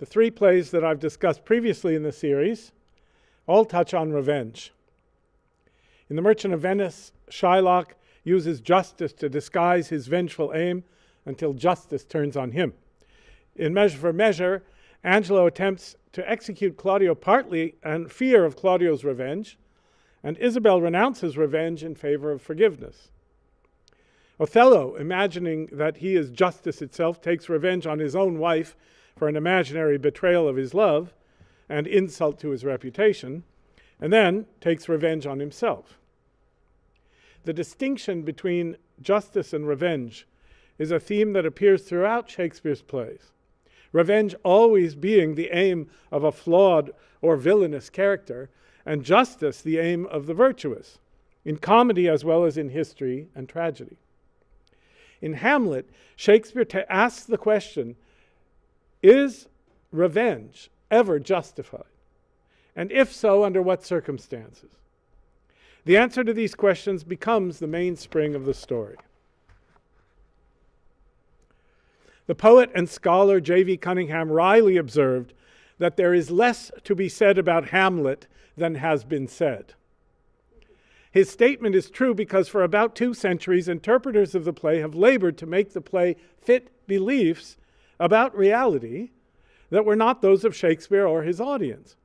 The three plays that I've discussed previously in the series all touch on revenge. In The Merchant of Venice, Shylock uses justice to disguise his vengeful aim until justice turns on him. In Measure for Measure, Angelo attempts to execute Claudio partly in fear of Claudio's revenge, and Isabel renounces revenge in favor of forgiveness. Othello, imagining that he is justice itself, takes revenge on his own wife for an imaginary betrayal of his love and insult to his reputation, and then takes revenge on himself. The distinction between justice and revenge is a theme that appears throughout Shakespeare's plays. Revenge always being the aim of a flawed or villainous character, and justice the aim of the virtuous, in comedy as well as in history and tragedy. In Hamlet, Shakespeare asks the question, is revenge ever justified? And if so, under what circumstances? The answer to these questions becomes the mainspring of the story. The poet and scholar J.V. Cunningham wryly observed that there is less to be said about Hamlet than has been said. His statement is true because for about 2 centuries, interpreters of the play have labored to make the play fit beliefs about reality that were not those of Shakespeare or his audience.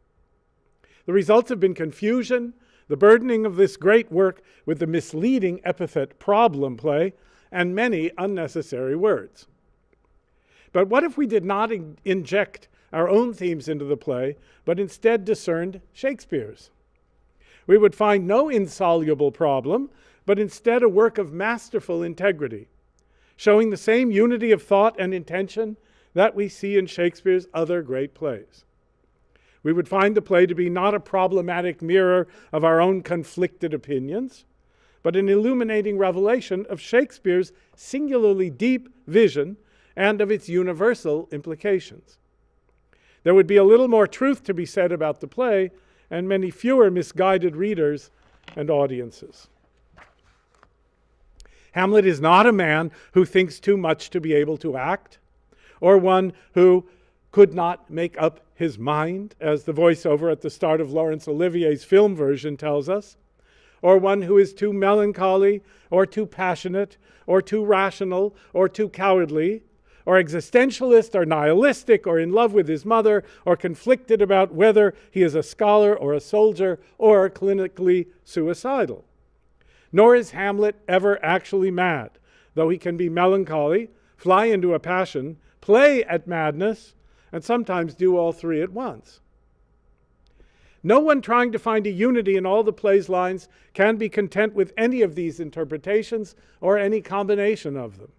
The results have been confusion, the burdening of this great work with the misleading epithet problem play, and many unnecessary words. But what if we did not inject our own themes into the play, but instead discerned Shakespeare's? We would find no insoluble problem, but instead a work of masterful integrity, showing the same unity of thought and intention that we see in Shakespeare's other great plays. We would find the play to be not a problematic mirror of our own conflicted opinions, but an illuminating revelation of Shakespeare's singularly deep vision and of its universal implications. There would be a little more truth to be said about the play, and many fewer misguided readers and audiences. Hamlet is not a man who thinks too much to be able to act, or one who could not make up his mind, as the voiceover at the start of Laurence Olivier's film version tells us, or one who is too melancholy, or too passionate, or too rational, or too cowardly, or existentialist, or nihilistic, or in love with his mother, or conflicted about whether he is a scholar or a soldier, or clinically suicidal. Nor is Hamlet ever actually mad, though he can be melancholy, fly into a passion, play at madness, and sometimes do all three at once. No one trying to find a unity in all the play's lines can be content with any of these interpretations or any combination of them,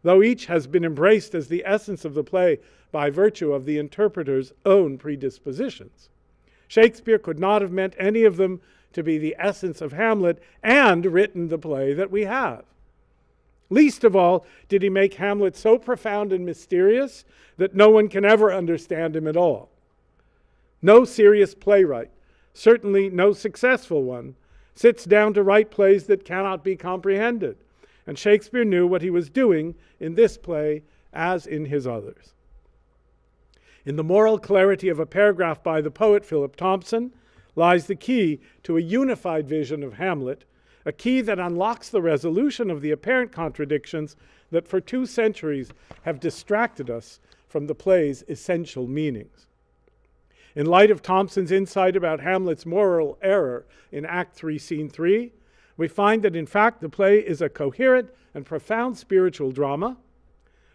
though each has been embraced as the essence of the play by virtue of the interpreter's own predispositions. Shakespeare could not have meant any of them to be the essence of Hamlet and written the play that we have. Least of all did he make Hamlet so profound and mysterious that no one can ever understand him at all. No serious playwright, certainly no successful one, sits down to write plays that cannot be comprehended. And Shakespeare knew what he was doing in this play as in his others. In the moral clarity of a paragraph by the poet Philip Thompson lies the key to a unified vision of Hamlet, a key that unlocks the resolution of the apparent contradictions that for 2 centuries have distracted us from the play's essential meanings. In light of Thompson's insight about Hamlet's moral error in Act 3, Scene 3, we find that in fact the play is a coherent and profound spiritual drama.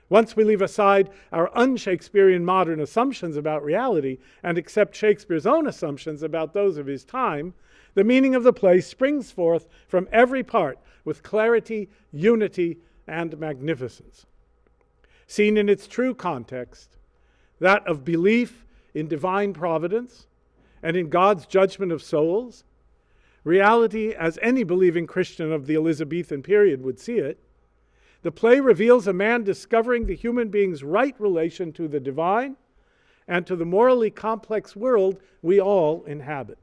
Once we leave aside our un-Shakespearean modern assumptions about reality and accept Shakespeare's own assumptions about those of his time, the meaning of the play springs forth from every part with clarity, unity, and magnificence. Seen in its true context, that of belief in divine providence and in God's judgment of souls, reality as any believing Christian of the Elizabethan period would see it, the play reveals a man discovering the human being's right relation to the divine and to the morally complex world we all inhabit.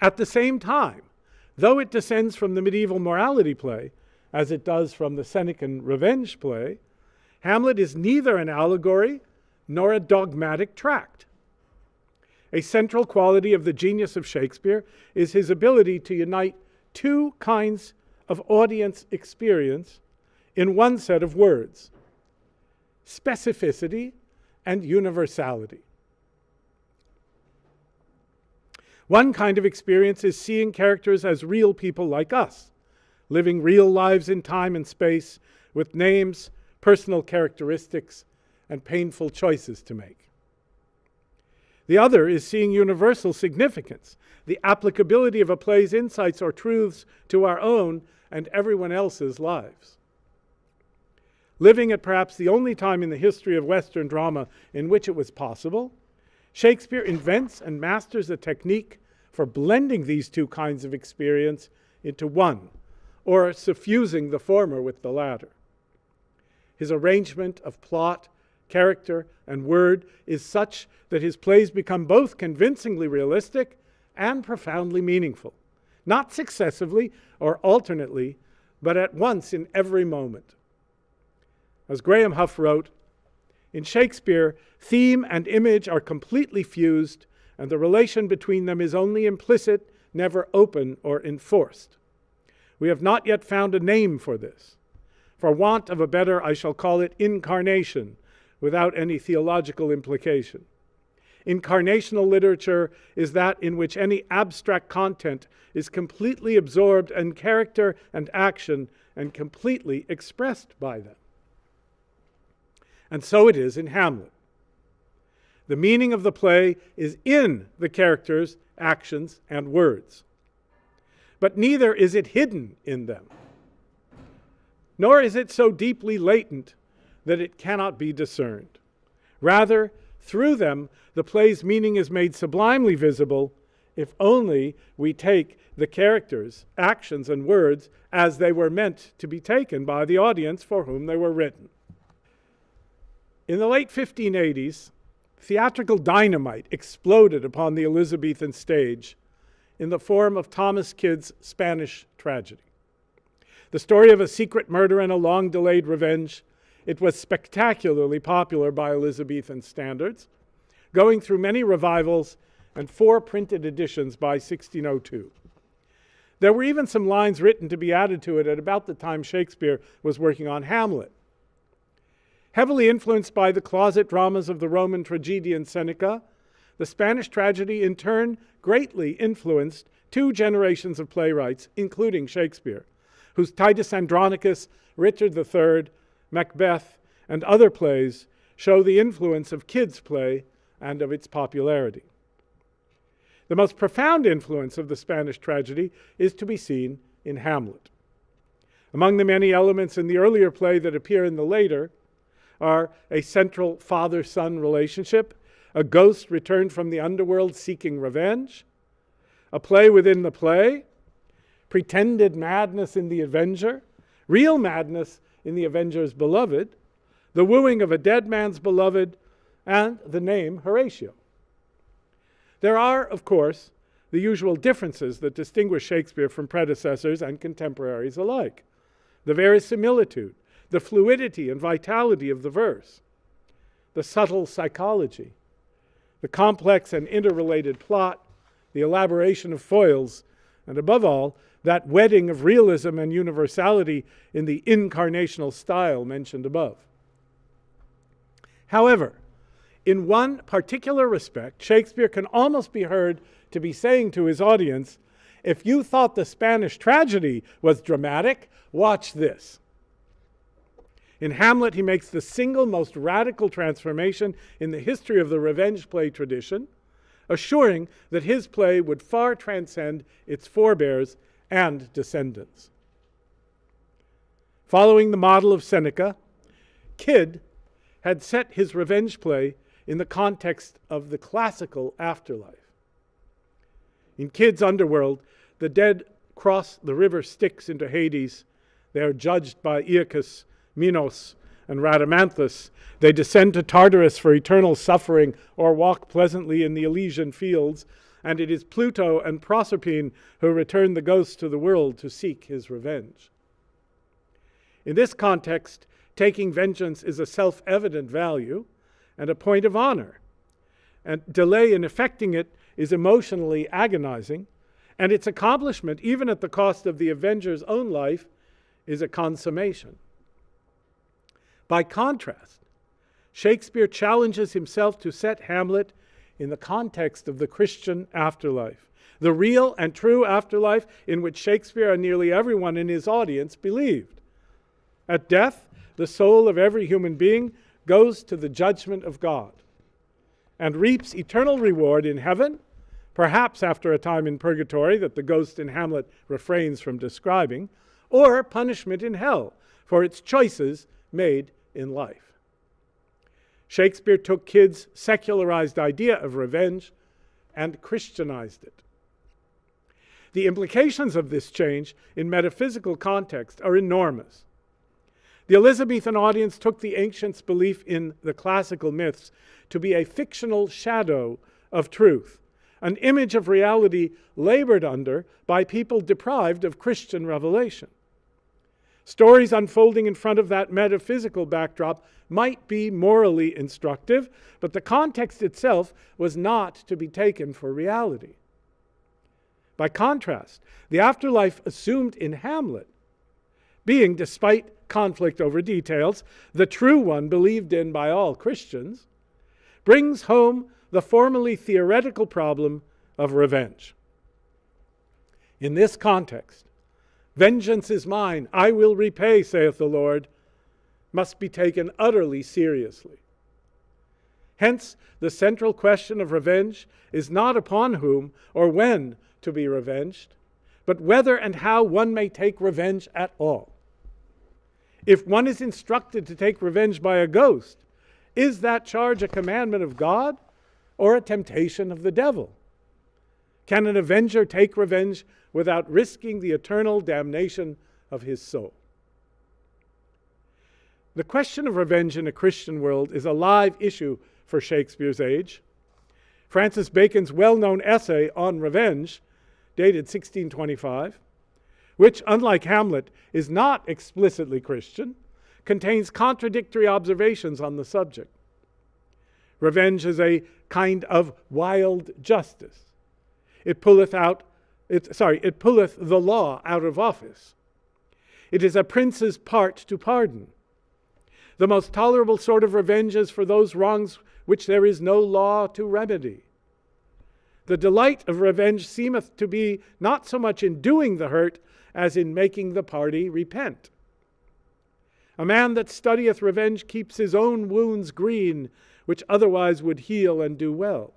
At the same time, though it descends from the medieval morality play, as it does from the Senecan revenge play, Hamlet is neither an allegory nor a dogmatic tract. A central quality of the genius of Shakespeare is his ability to unite two kinds of audience experience in one set of words: specificity and universality. One kind of experience is seeing characters as real people like us, living real lives in time and space with names, personal characteristics, and painful choices to make. The other is seeing universal significance, the applicability of a play's insights or truths to our own and everyone else's lives. Living at perhaps the only time in the history of Western drama in which it was possible, Shakespeare invents and masters a technique for blending these two kinds of experience into one, or suffusing the former with the latter. His arrangement of plot, character, and word is such that his plays become both convincingly realistic and profoundly meaningful, not successively or alternately, but at once in every moment. As Graham Huff wrote, in Shakespeare, theme and image are completely fused, and the relation between them is only implicit, never open or enforced. We have not yet found a name for this. For want of a better, I shall call it incarnation, without any theological implication. Incarnational literature is that in which any abstract content is completely absorbed in character and action and completely expressed by them. And so it is in Hamlet. The meaning of the play is in the characters, actions, and words. But neither is it hidden in them, nor is it so deeply latent that it cannot be discerned. Rather, through them, the play's meaning is made sublimely visible if only we take the characters, actions, and words as they were meant to be taken by the audience for whom they were written. In the late 1580s, theatrical dynamite exploded upon the Elizabethan stage in the form of Thomas Kyd's Spanish tragedy. The story of a secret murder and a long-delayed revenge, it was spectacularly popular by Elizabethan standards, going through many revivals and 4 printed editions by 1602. There were even some lines written to be added to it at about the time Shakespeare was working on Hamlet. Heavily influenced by the closet dramas of the Roman tragedian Seneca, the Spanish tragedy in turn greatly influenced 2 generations of playwrights, including Shakespeare, whose Titus Andronicus, Richard III, Macbeth, and other plays show the influence of Kyd's play and of its popularity. The most profound influence of the Spanish tragedy is to be seen in Hamlet. Among the many elements in the earlier play that appear in the later are a central father-son relationship, a ghost returned from the underworld seeking revenge, a play within the play, pretended madness in the Avenger, real madness in the Avenger's beloved, the wooing of a dead man's beloved, and the name Horatio. There are, of course, the usual differences that distinguish Shakespeare from predecessors and contemporaries alike. The verisimilitude, the fluidity and vitality of the verse, the subtle psychology, the complex and interrelated plot, the elaboration of foils, and above all, that wedding of realism and universality in the incarnational style mentioned above. However, in one particular respect, Shakespeare can almost be heard to be saying to his audience, if you thought the Spanish tragedy was dramatic, watch this. In Hamlet, he makes the single most radical transformation in the history of the revenge play tradition, assuring that his play would far transcend its forebears and descendants. Following the model of Seneca, Kyd had set his revenge play in the context of the classical afterlife. In Kyd's underworld, the dead cross the river Styx into Hades. They are judged by Aeacus, Minos, and Rhadamanthus. They descend to Tartarus for eternal suffering or walk pleasantly in the Elysian fields, and it is Pluto and Proserpine who return the ghost to the world to seek his revenge. In this context, taking vengeance is a self-evident value and a point of honor, and delay in effecting it is emotionally agonizing, and its accomplishment, even at the cost of the avenger's own life, is a consummation. By contrast, Shakespeare challenges himself to set Hamlet in the context of the Christian afterlife, the real and true afterlife in which Shakespeare and nearly everyone in his audience believed. At death, the soul of every human being goes to the judgment of God and reaps eternal reward in heaven, perhaps after a time in purgatory that the ghost in Hamlet refrains from describing, or punishment in hell for its choices made in life. Shakespeare took Kidd's secularized idea of revenge and Christianized it. The implications of this change in metaphysical context are enormous. The Elizabethan audience took the ancients' belief in the classical myths to be a fictional shadow of truth, an image of reality labored under by people deprived of Christian revelation. Stories unfolding in front of that metaphysical backdrop might be morally instructive, but the context itself was not to be taken for reality. By contrast, the afterlife assumed in Hamlet, being, despite conflict over details, the true one believed in by all Christians, brings home the formerly theoretical problem of revenge. In this context, vengeance is mine, I will repay, saith the Lord, must be taken utterly seriously. Hence, the central question of revenge is not upon whom or when to be revenged, but whether and how one may take revenge at all. If one is instructed to take revenge by a ghost, is that charge a commandment of God or a temptation of the devil? Can an avenger take revenge without risking the eternal damnation of his soul? The question of revenge in a Christian world is a live issue for Shakespeare's age. Francis Bacon's well-known essay on revenge, dated 1625, which, unlike Hamlet, is not explicitly Christian, contains contradictory observations on the subject. Revenge is a kind of wild justice. It pulleth the law out of office. It is a prince's part to pardon. The most tolerable sort of revenge is for those wrongs which there is no law to remedy. The delight of revenge seemeth to be not so much in doing the hurt as in making the party repent. A man that studieth revenge keeps his own wounds green, which otherwise would heal and do well.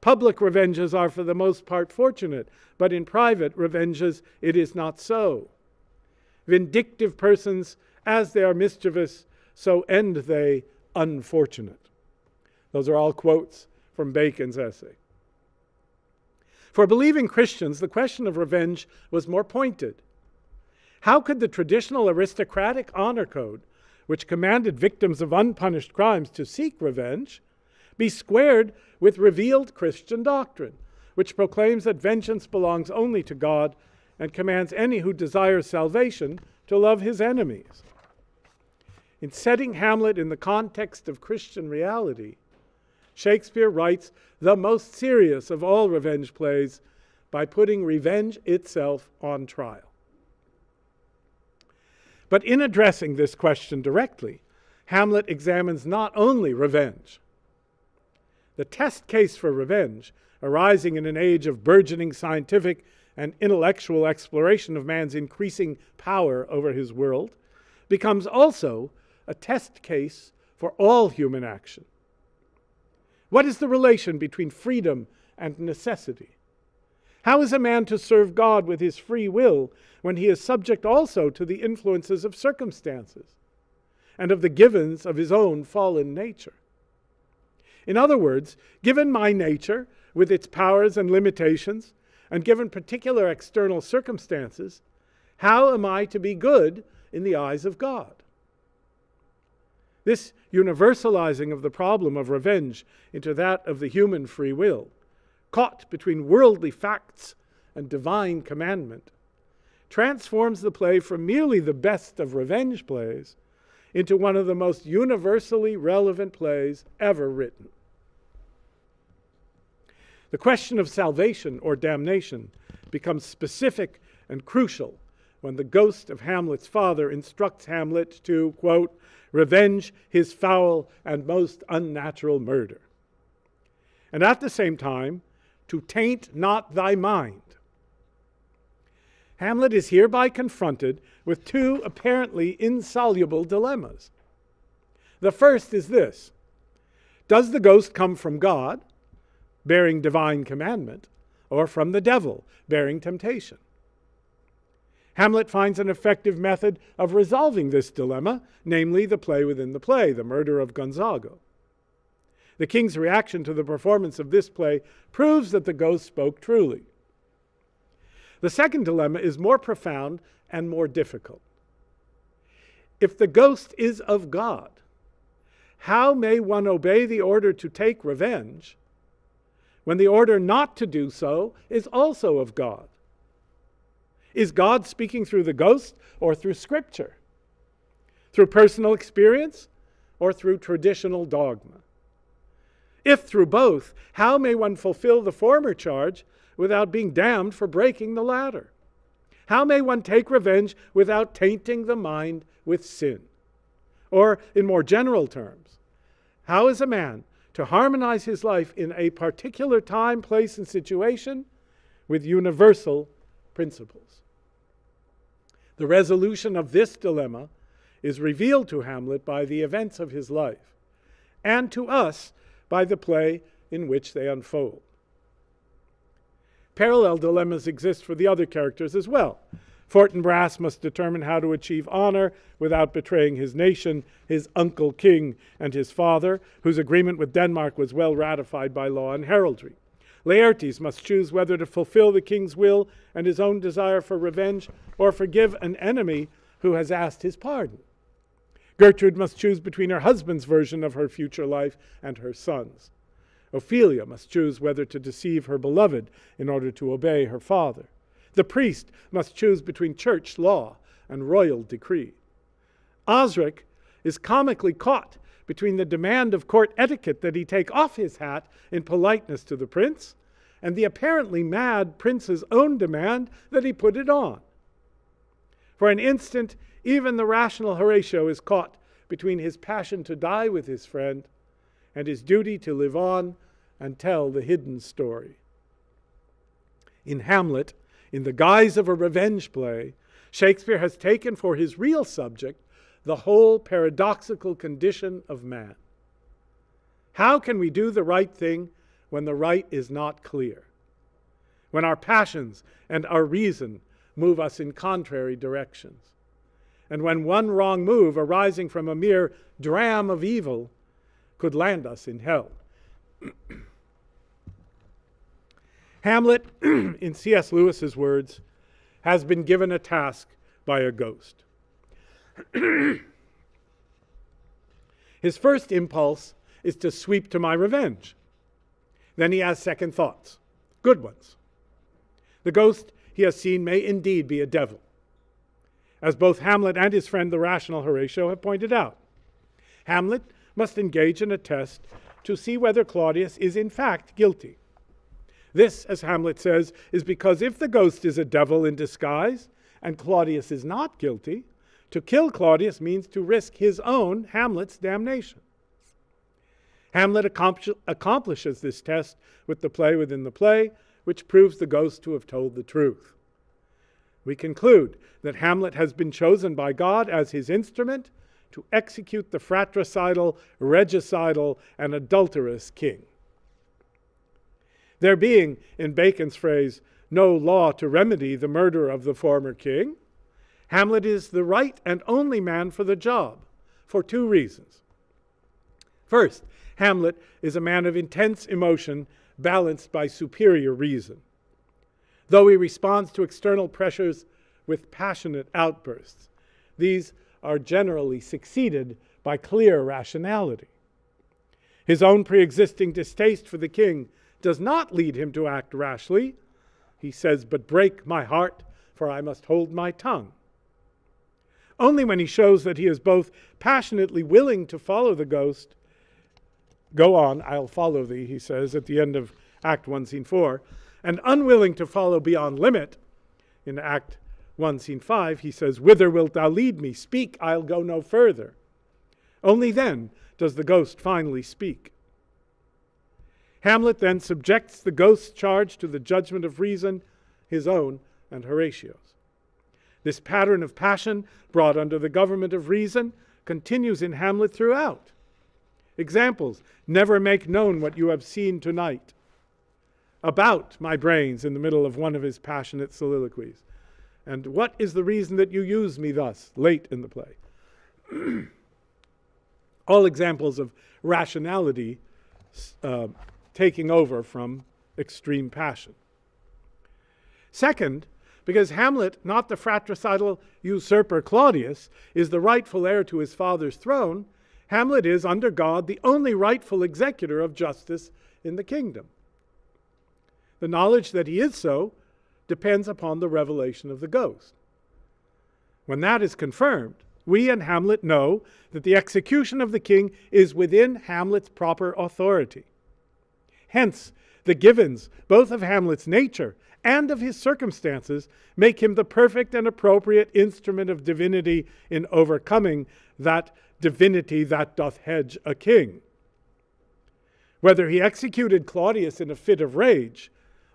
Public revenges are for the most part fortunate, but in private revenges it is not so. Vindictive persons, as they are mischievous, so end they unfortunate. Those are all quotes from Bacon's essay. For believing Christians, the question of revenge was more pointed. How could the traditional aristocratic honor code, which commanded victims of unpunished crimes to seek revenge, be squared with revealed Christian doctrine, which proclaims that vengeance belongs only to God and commands any who desire salvation to love his enemies? In setting Hamlet in the context of Christian reality, Shakespeare writes the most serious of all revenge plays by putting revenge itself on trial. But in addressing this question directly, Hamlet examines not only revenge. The test case for revenge, arising in an age of burgeoning scientific and intellectual exploration of man's increasing power over his world, becomes also a test case for all human action. What is the relation between freedom and necessity? How is a man to serve God with his free will when he is subject also to the influences of circumstances and of the givens of his own fallen nature? In other words, given my nature with its powers and limitations, and given particular external circumstances, how am I to be good in the eyes of God? This universalizing of the problem of revenge into that of the human free will, caught between worldly facts and divine commandment, transforms the play from merely the best of revenge plays into one of the most universally relevant plays ever written. The question of salvation or damnation becomes specific and crucial when the ghost of Hamlet's father instructs Hamlet to, quote, revenge his foul and most unnatural murder, and at the same time, to taint not thy mind. Hamlet is hereby confronted with two apparently insoluble dilemmas. The first is this: does the ghost come from God, bearing divine commandment, or from the devil, bearing temptation? Hamlet finds an effective method of resolving this dilemma, namely the play within the play, the murder of Gonzago. The king's reaction to the performance of this play proves that the ghost spoke truly. The second dilemma is more profound and more difficult. If the ghost is of God, how may one obey the order to take revenge when the order not to do so is also of God? Is God speaking through the ghost or through Scripture? Through personal experience or through traditional dogma? If through both, how may one fulfill the former charge without being damned for breaking the latter? How may one take revenge without tainting the mind with sin? Or, in more general terms, how is a man to harmonize his life in a particular time, place, and situation with universal principles? The resolution of this dilemma is revealed to Hamlet by the events of his life, and to us by the play in which they unfold. Parallel dilemmas exist for the other characters as well. Fortinbras must determine how to achieve honor without betraying his nation, his uncle king, and his father, whose agreement with Denmark was well ratified by law and heraldry. Laertes must choose whether to fulfill the king's will and his own desire for revenge, or forgive an enemy who has asked his pardon. Gertrude must choose between her husband's version of her future life and her son's. Ophelia must choose whether to deceive her beloved in order to obey her father. The priest must choose between church law and royal decree. Osric is comically caught between the demand of court etiquette that he take off his hat in politeness to the prince, and the apparently mad prince's own demand that he put it on. For an instant, even the rational Horatio is caught between his passion to die with his friend and his duty to live on and tell the hidden story. In Hamlet, in the guise of a revenge play, Shakespeare has taken for his real subject the whole paradoxical condition of man. How can we do the right thing when the right is not clear? When our passions and our reason move us in contrary directions? And when one wrong move arising from a mere dram of evil could land us in hell? Hamlet, in C.S. Lewis's words, has been given a task by a ghost. His first impulse is to sweep to my revenge. Then he has second thoughts, good ones. The ghost he has seen may indeed be a devil, as both Hamlet and his friend the rational Horatio have pointed out. Hamlet must engage in a test to see whether Claudius is in fact guilty. This, as Hamlet says, is because if the ghost is a devil in disguise and Claudius is not guilty, to kill Claudius means to risk his own, Hamlet's, damnation. Hamlet accomplishes this test with the play within the play, which proves the ghost to have told the truth. We conclude that Hamlet has been chosen by God as his instrument to execute the fratricidal, regicidal, and adulterous king. There being, in Bacon's phrase, no law to remedy the murder of the former king, Hamlet is the right and only man for the job, for two reasons. First, Hamlet is a man of intense emotion balanced by superior reason. Though he responds to external pressures with passionate outbursts, these are generally succeeded by clear rationality. His own pre-existing distaste for the king does not lead him to act rashly. He says, "But break my heart, for I must hold my tongue." Only when he shows that he is both passionately willing to follow the ghost, "Go on, I'll follow thee," he says at the end of Act 1, Scene 4, and unwilling to follow beyond limit, in Act 1, Scene 5, he says, "Whither wilt thou lead me? Speak, I'll go no further." Only then does the ghost finally speak. Hamlet then subjects the ghost's charge to the judgment of reason, his own and Horatio's. This pattern of passion, brought under the government of reason, continues in Hamlet throughout. Examples: "Never make known what you have seen tonight." "About my brains," in the middle of one of his passionate soliloquies. And "What is the reason that you use me thus?" late in the play. All examples of rationality taking over from extreme passion. Second, because Hamlet, not the fratricidal usurper Claudius, is the rightful heir to his father's throne, Hamlet is, under God, the only rightful executor of justice in the kingdom. The knowledge that he is so depends upon the revelation of the ghost. When that is confirmed, we and Hamlet know that the execution of the king is within Hamlet's proper authority. Hence, the givens, both of Hamlet's nature and of his circumstances, make him the perfect and appropriate instrument of divinity in overcoming that divinity that doth hedge a king. Whether he executed Claudius in a fit of rage,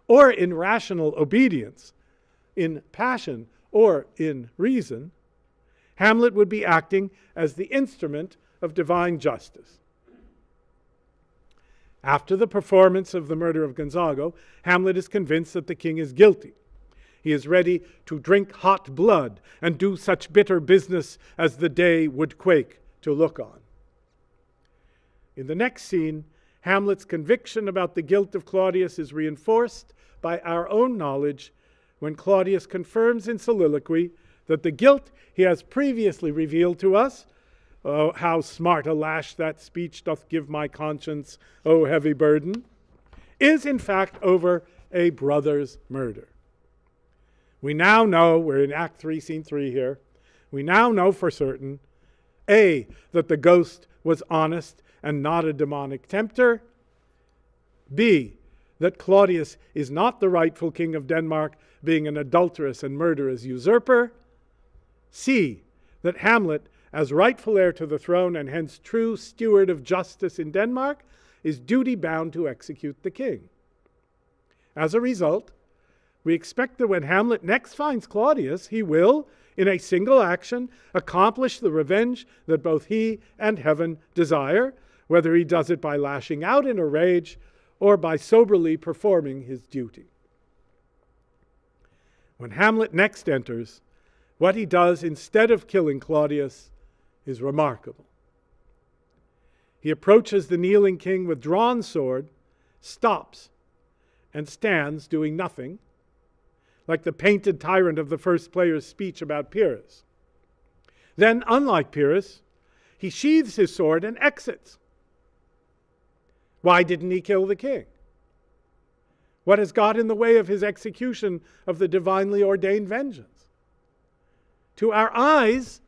or in rational obedience, in passion or in reason, Hamlet would be acting as the instrument of divine justice. After the performance of the murder of Gonzago, Hamlet is convinced that the king is guilty. He is ready to drink hot blood and do such bitter business as the day would quake to look on. In the next scene, Hamlet's conviction about the guilt of Claudius is reinforced by our own knowledge when Claudius confirms in soliloquy that the guilt he has previously revealed to us, "Oh, how smart a lash that speech doth give my conscience, O heavy burden," is in fact over a brother's murder. We now know, we're in Act 3, Scene 3 here, we now know for certain, A, that the ghost was honest and not a demonic tempter, B, that Claudius is not the rightful king of Denmark, being an adulterous and murderous usurper, C, that Hamlet, as rightful heir to the throne and hence true steward of justice in Denmark, is duty-bound to execute the king. As a result, we expect that when Hamlet next finds Claudius, he will, in a single action, accomplish the revenge that both he and heaven desire, whether he does it by lashing out in a rage or by soberly performing his duty. When Hamlet next enters, what he does instead of killing Claudius is remarkable. He approaches the kneeling king with drawn sword, stops, and stands doing nothing, like the painted tyrant of the first player's speech about Pyrrhus. Then, unlike Pyrrhus, he sheathes his sword and exits. Why didn't he kill the king? What has got in the way of his execution of the divinely ordained vengeance? To our eyes,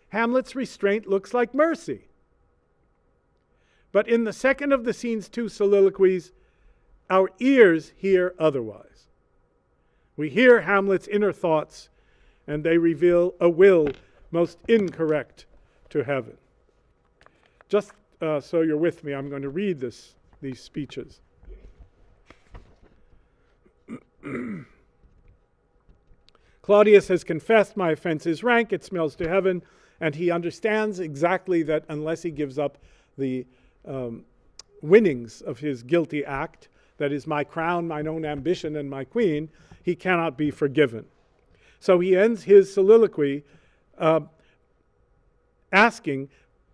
Hamlet's restraint looks like mercy. But in the second of the scene's two soliloquies, our ears hear otherwise. We hear Hamlet's inner thoughts, and they reveal a will most incorrect to heaven. Just so you're with me, I'm going to read these speeches. Claudius has confessed my offense is rank, it smells to heaven, and he understands exactly that unless he gives up the winnings of his guilty act, that is my crown, mine own ambition, and my queen, he cannot be forgiven. So he ends his soliloquy asking,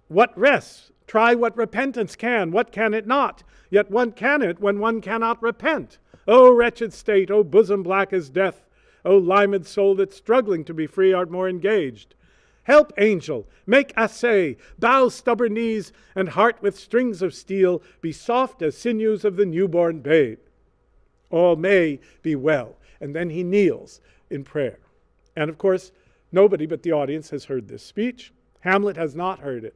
what rests? Try what repentance can, what can it not? Yet one can it when one cannot repent. O wretched state, O bosom black as death, O limed soul that struggling to be free art more engaged. Help, angel, make assay, bow stubborn knees, and heart with strings of steel, be soft as sinews of the newborn babe. All may be well. And then he kneels in prayer. And of course, Nobody but the audience has heard this speech. Hamlet has not heard it.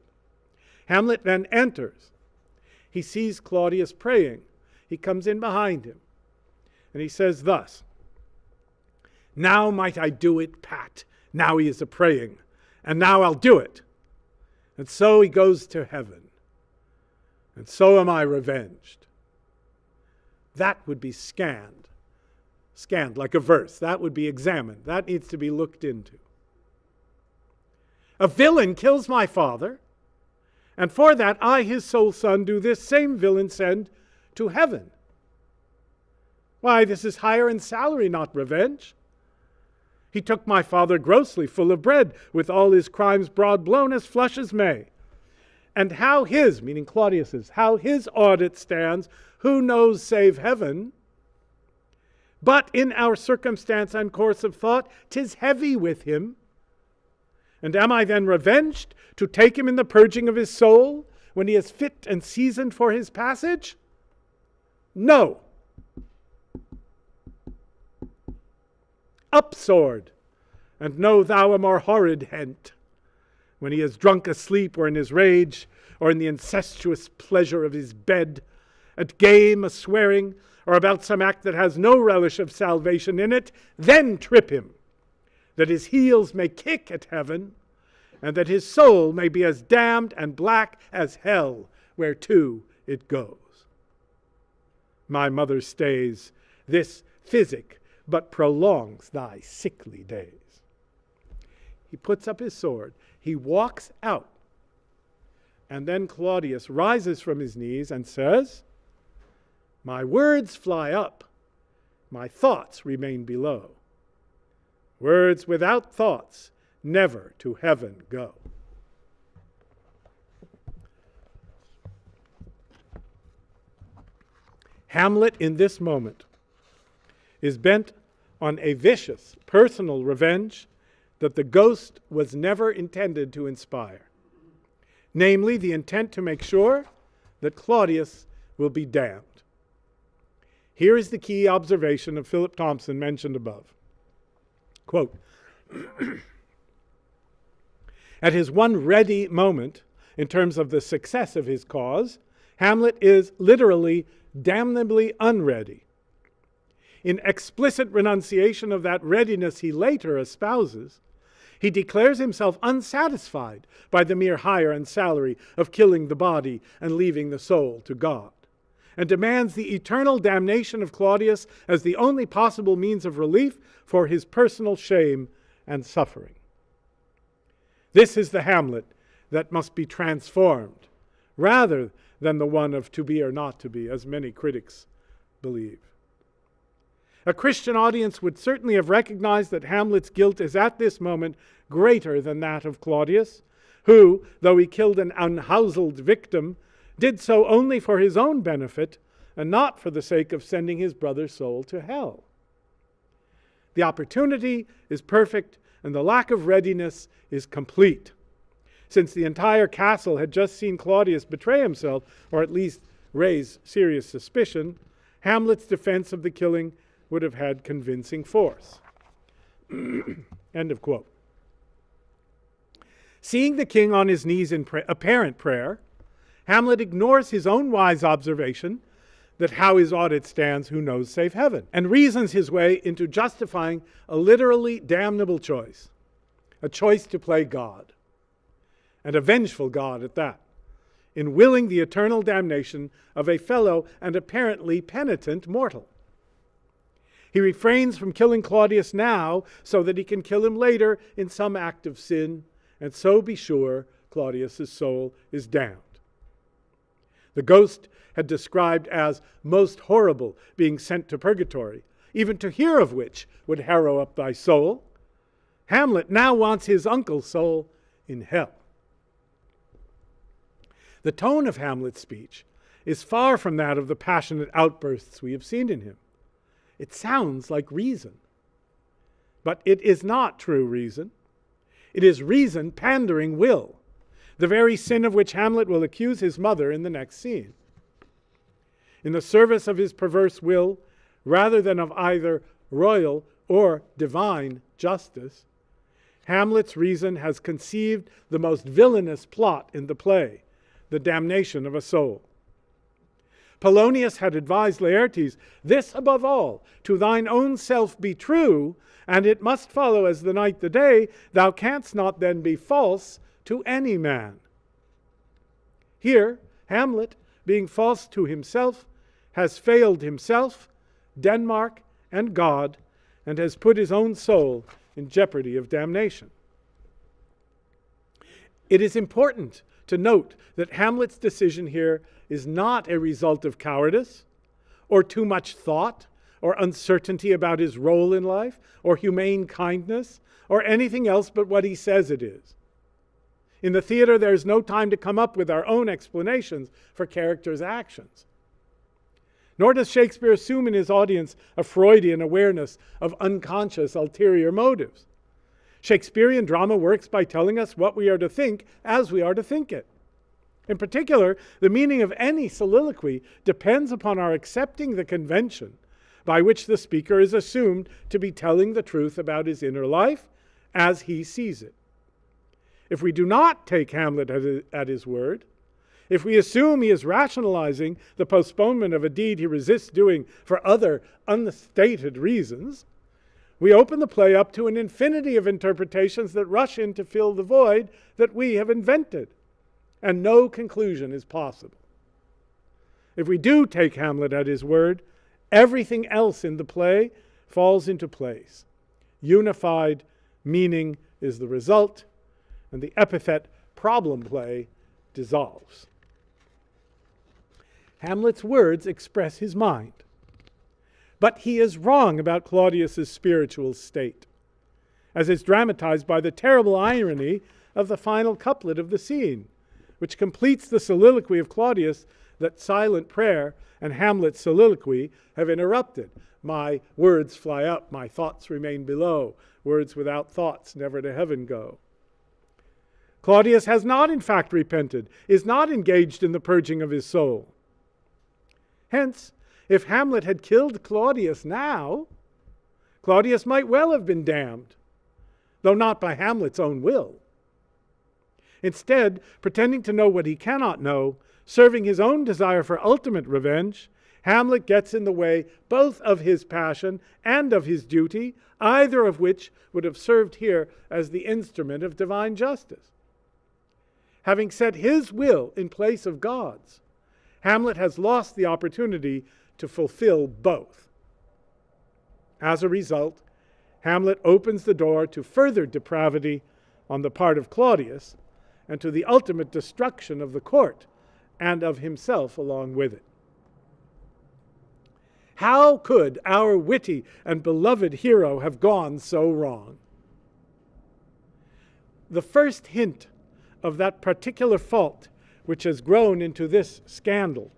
Hamlet then enters. He sees Claudius praying. He comes in behind him. And he says thus, "Now might I do it, Pat. Now he is a-praying. And now I'll do it. And so he goes to heaven. And so am I revenged." That would be scanned. Scanned like a verse. That would be examined. That needs to be looked into. A villain kills my father, and for that I, his sole son, do this same villain send to heaven. Why, this is hire and salary, not revenge. He took my father grossly, full of bread, with all his crimes broad blown as flush as May. And how his, meaning Claudius's, how his audit stands, who knows save heaven? But in our circumstance and course of thought, 'tis heavy with him. And am I then revenged to take him in the purging of his soul, when he is fit and seasoned for his passage? No. Up, sword, and know thou a more horrid hent, when he is drunk asleep, or in his rage, or in the incestuous pleasure of his bed, at game a swearing, or about some act that has no relish of salvation in it, then trip him, that his heels may kick at heaven, and that his soul may be as damned and black as hell, whereto it goes. My mother stays, this physic but prolongs thy sickly days. He puts up his sword, he walks out, and then Claudius rises from his knees and says, "My words fly up, my thoughts remain below. Words without thoughts never to heaven go." Hamlet in this moment is bent on a vicious personal revenge that the ghost was never intended to inspire. Namely, the intent to make sure that Claudius will be damned. Here is the key observation of Philip Thompson mentioned above. Quote, "At his one ready moment, in terms of the success of his cause, Hamlet is literally damnably unready. In explicit renunciation of that readiness he later espouses, he declares himself unsatisfied by the mere hire and salary of killing the body and leaving the soul to God, and demands the eternal damnation of Claudius as the only possible means of relief for his personal shame and suffering. This is the Hamlet that must be transformed, rather than the one of to be or not to be, as many critics believe. A Christian audience would certainly have recognized that Hamlet's guilt is at this moment greater than that of Claudius, who, though he killed an unhoused victim, did so only for his own benefit and not for the sake of sending his brother's soul to hell. The opportunity is perfect and the lack of readiness is complete. Since the entire castle had just seen Claudius betray himself, or at least raise serious suspicion, Hamlet's defense of the killing would have had convincing force." End of quote. Seeing the king on his knees in apparent prayer, Hamlet ignores his own wise observation that how his audit stands, who knows save heaven, and reasons his way into justifying a literally damnable choice, a choice to play God, and a vengeful God at that, in willing the eternal damnation of a fellow and apparently penitent mortal. He refrains from killing Claudius now so that he can kill him later in some act of sin, and so be sure Claudius's soul is damned. The ghost had described as most horrible being sent to purgatory, even to hear of which would harrow up thy soul. Hamlet now wants his uncle's soul in hell. The tone of Hamlet's speech is far from that of the passionate outbursts we have seen in him. It sounds like reason, but it is not true reason. It is reason pandering will, the very sin of which Hamlet will accuse his mother in the next scene. In the service of his perverse will, rather than of either royal or divine justice, Hamlet's reason has conceived the most villainous plot in the play, the damnation of a soul. Polonius had advised Laertes, "This above all, to thine own self be true, and it must follow as the night the day, thou canst not then be false to any man." Here, Hamlet, being false to himself, has failed himself, Denmark, and God, and has put his own soul in jeopardy of damnation. It is important to note that Hamlet's decision here is not a result of cowardice, or too much thought, or uncertainty about his role in life, or humane kindness, or anything else but what he says it is. In the theater, there is no time to come up with our own explanations for characters' actions. Nor does Shakespeare assume in his audience a Freudian awareness of unconscious ulterior motives. Shakespearean drama works by telling us what we are to think as we are to think it. In particular, the meaning of any soliloquy depends upon our accepting the convention by which the speaker is assumed to be telling the truth about his inner life as he sees it. If we do not take Hamlet at his word, if we assume he is rationalizing the postponement of a deed he resists doing for other unstated reasons, we open the play up to an infinity of interpretations that rush in to fill the void that we have invented, and no conclusion is possible. If we do take Hamlet at his word, everything else in the play falls into place. Unified meaning is the result, and the epithet problem play dissolves. Hamlet's words express his mind, but he is wrong about Claudius's spiritual state, as is dramatized by the terrible irony of the final couplet of the scene, which completes the soliloquy of Claudius that silent prayer and Hamlet's soliloquy have interrupted. My words fly up, my thoughts remain below. Words without thoughts never to heaven go. Claudius has not in fact repented, is not engaged in the purging of his soul. Hence, if Hamlet had killed Claudius now, Claudius might well have been damned, though not by Hamlet's own will. Instead, pretending to know what he cannot know, serving his own desire for ultimate revenge, Hamlet gets in the way both of his passion and of his duty, either of which would have served here as the instrument of divine justice. Having set his will in place of God's, Hamlet has lost the opportunity to fulfill both. As a result, Hamlet opens the door to further depravity on the part of Claudius and to the ultimate destruction of the court and of himself along with it. How could our witty and beloved hero have gone so wrong? The first hint of that particular fault which has grown into this scandal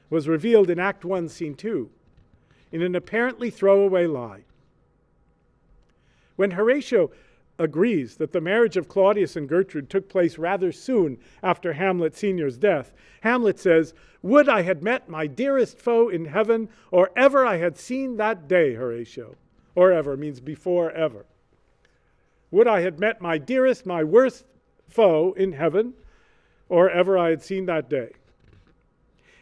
was revealed in Act 1, Scene 2, in an apparently throwaway line. When Horatio agrees that the marriage of Claudius and Gertrude took place rather soon after Hamlet Sr.'s death, Hamlet says, "Would I had met my dearest foe in heaven, or ever I had seen that day, Horatio." Or ever means before ever. Would I had met my dearest, my worst foe in heaven, or ever I had seen that day.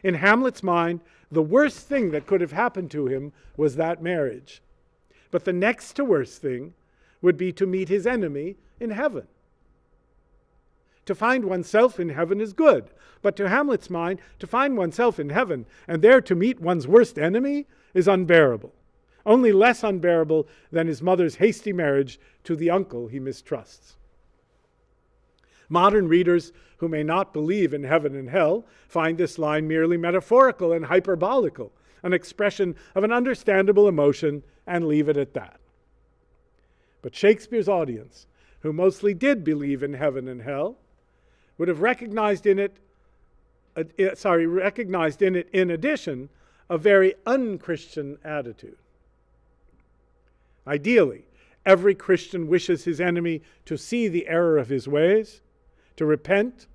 In Hamlet's mind, the worst thing that could have happened to him was that marriage. But the next to worst thing would be to meet his enemy in heaven. To find oneself in heaven is good, but to Hamlet's mind, to find oneself in heaven and there to meet one's worst enemy is unbearable, only less unbearable than his mother's hasty marriage to the uncle he mistrusts. Modern readers who may not believe in heaven and hell find this line merely metaphorical and hyperbolical, an expression of an understandable emotion, and leave it at that. But Shakespeare's audience, who mostly did believe in heaven and hell, would have recognized in it in addition a very unchristian attitude. Ideally, every Christian wishes his enemy to see the error of his ways, to repent,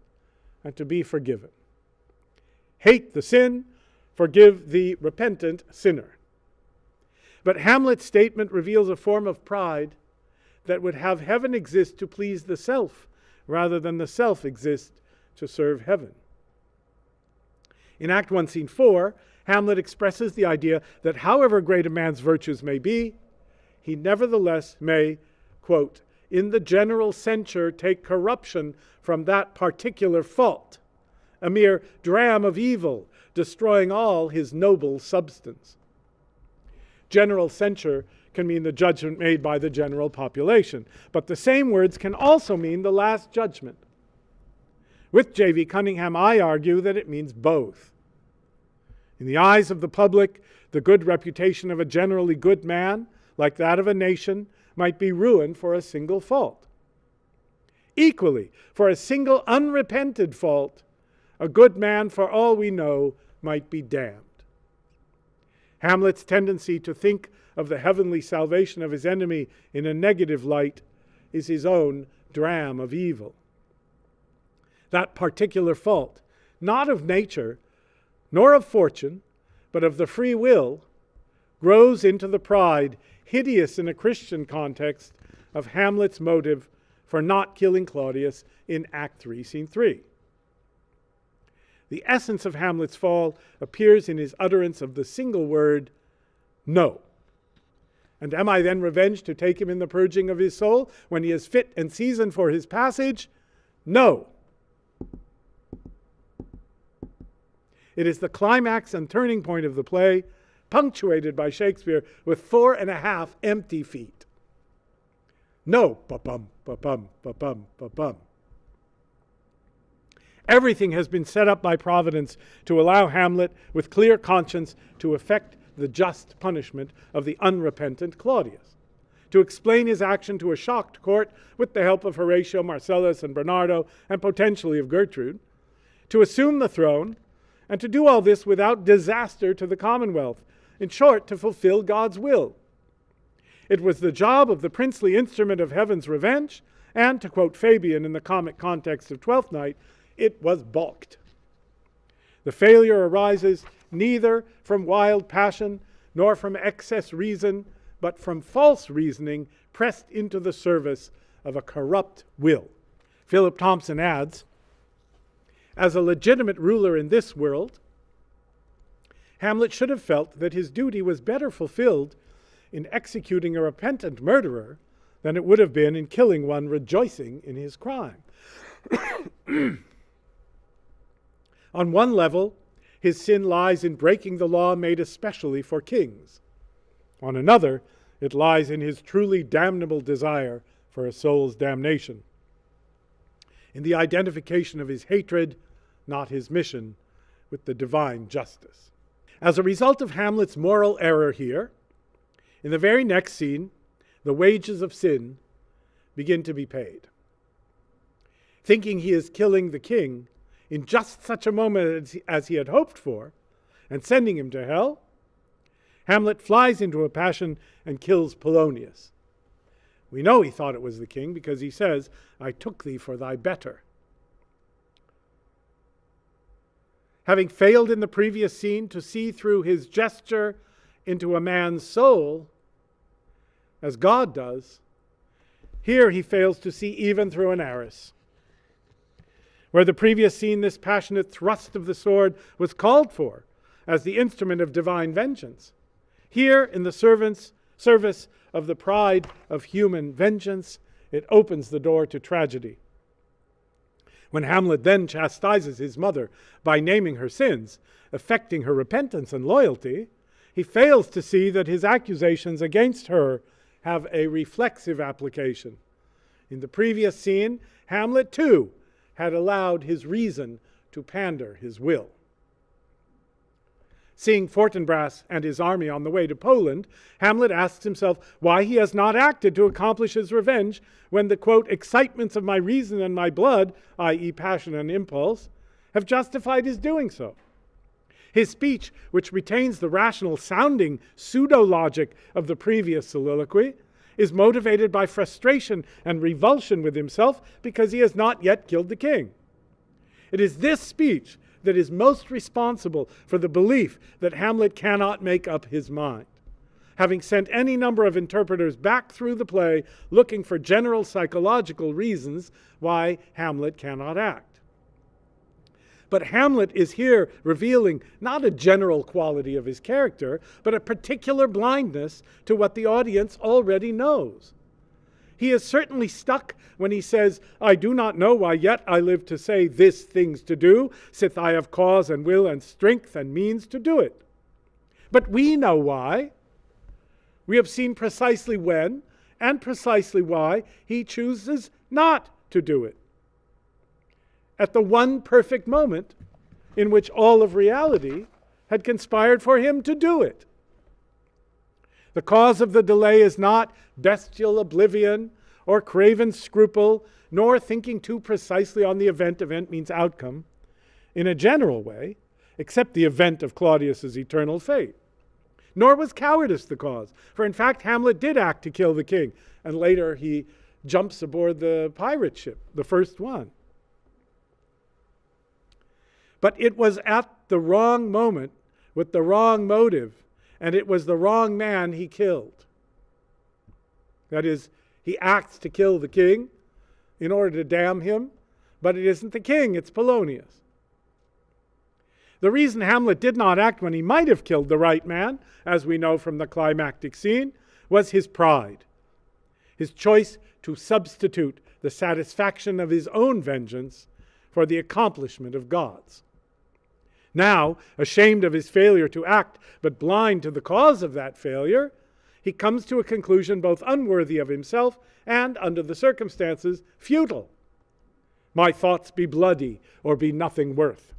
and to be forgiven. Hate the sin, forgive the repentant sinner. But Hamlet's statement reveals a form of pride that would have heaven exist to please the self, rather than the self exist to serve heaven. In Act 1, Scene 4, Hamlet expresses the idea that however great a man's virtues may be, he nevertheless may, quote, in the general censure take corruption from that particular fault, a mere dram of evil, destroying all his noble substance. General censure can mean the judgment made by the general population, but the same words can also mean the last judgment. With J.V. Cunningham, I argue that it means both. In the eyes of the public, the good reputation of a generally good man, like that of a nation, might be ruined for a single fault. Equally, for a single unrepented fault, a good man, for all we know, might be damned. Hamlet's tendency to think of the heavenly salvation of his enemy in a negative light is his own dram of evil. That particular fault, not of nature, nor of fortune, but of the free will, grows into the pride, hideous in a Christian context, of Hamlet's motive for not killing Claudius in Act 3, Scene 3. The essence of Hamlet's fall appears in his utterance of the single word, no. And am I then revenged to take him in the purging of his soul when he is fit and seasoned for his passage? No. It is the climax and turning point of the play, punctuated by Shakespeare with 4.5 empty feet. No, ba-bum, ba-bum, ba-bum, ba-bum. Everything has been set up by Providence to allow Hamlet, with clear conscience, to effect the just punishment of the unrepentant Claudius, to explain his action to a shocked court with the help of Horatio, Marcellus, and Bernardo, and potentially of Gertrude, to assume the throne, and to do all this without disaster to the Commonwealth, in short, to fulfill God's will. It was the job of the princely instrument of heaven's revenge, and, to quote Fabian in the comic context of Twelfth Night, it was balked. The failure arises neither from wild passion nor from excess reason, but from false reasoning pressed into the service of a corrupt will. Philip Thompson adds, as a legitimate ruler in this world, Hamlet should have felt that his duty was better fulfilled in executing a repentant murderer than it would have been in killing one rejoicing in his crime. On one level, his sin lies in breaking the law made especially for kings. On another, it lies in his truly damnable desire for a soul's damnation, in the identification of his hatred, not his mission, with the divine justice. As a result of Hamlet's moral error here, in the very next scene, the wages of sin begin to be paid. Thinking he is killing the king in just such a moment as he had hoped for, and sending him to hell, Hamlet flies into a passion and kills Polonius. We know he thought it was the king because he says, I took thee for thy better. Having failed in the previous scene to see through his gesture into a man's soul, as God does, here he fails to see even through an arras. Where the previous scene, this passionate thrust of the sword was called for as the instrument of divine vengeance. Here, in the service of the pride of human vengeance, it opens the door to tragedy. When Hamlet then chastises his mother by naming her sins, affecting her repentance and loyalty, he fails to see that his accusations against her have a reflexive application. In the previous scene, Hamlet too had allowed his reason to pander his will. Seeing Fortinbras and his army on the way to Poland, Hamlet asks himself why he has not acted to accomplish his revenge when the, quote, excitements of my reason and my blood, i.e. passion and impulse, have justified his doing so. His speech, which retains the rational-sounding pseudo-logic of the previous soliloquy, is motivated by frustration and revulsion with himself because he has not yet killed the king. It is this speech that is most responsible for the belief that Hamlet cannot make up his mind. having sent any number of interpreters back through the play looking for general psychological reasons why Hamlet cannot act. But Hamlet is here revealing not a general quality of his character, but a particular blindness to what the audience already knows. He is certainly stuck when he says, "I do not know why yet I live to say this things to do, sith I have cause and will and strength and means to do it." But we know why. We have seen precisely when and precisely why he chooses not to do it. At the one perfect moment in which all of reality had conspired for him to do it. The cause of the delay is not bestial oblivion or craven scruple, nor thinking too precisely on the event. Event means outcome, in a general way, except the event of Claudius's eternal fate. Nor was cowardice the cause, for in fact Hamlet did act to kill the king, and later he jumps aboard the pirate ship, the first one. But it was at the wrong moment, with the wrong motive, and it was the wrong man he killed. That is, he acts to kill the king in order to damn him, but it isn't the king, it's Polonius. The reason Hamlet did not act when he might have killed the right man, as we know from the climactic scene, was his pride. His choice to substitute the satisfaction of his own vengeance for the accomplishment of God's. Now, ashamed of his failure to act, but blind to the cause of that failure, he comes to a conclusion both unworthy of himself and, under the circumstances, futile. "My thoughts be bloody, or be nothing worth."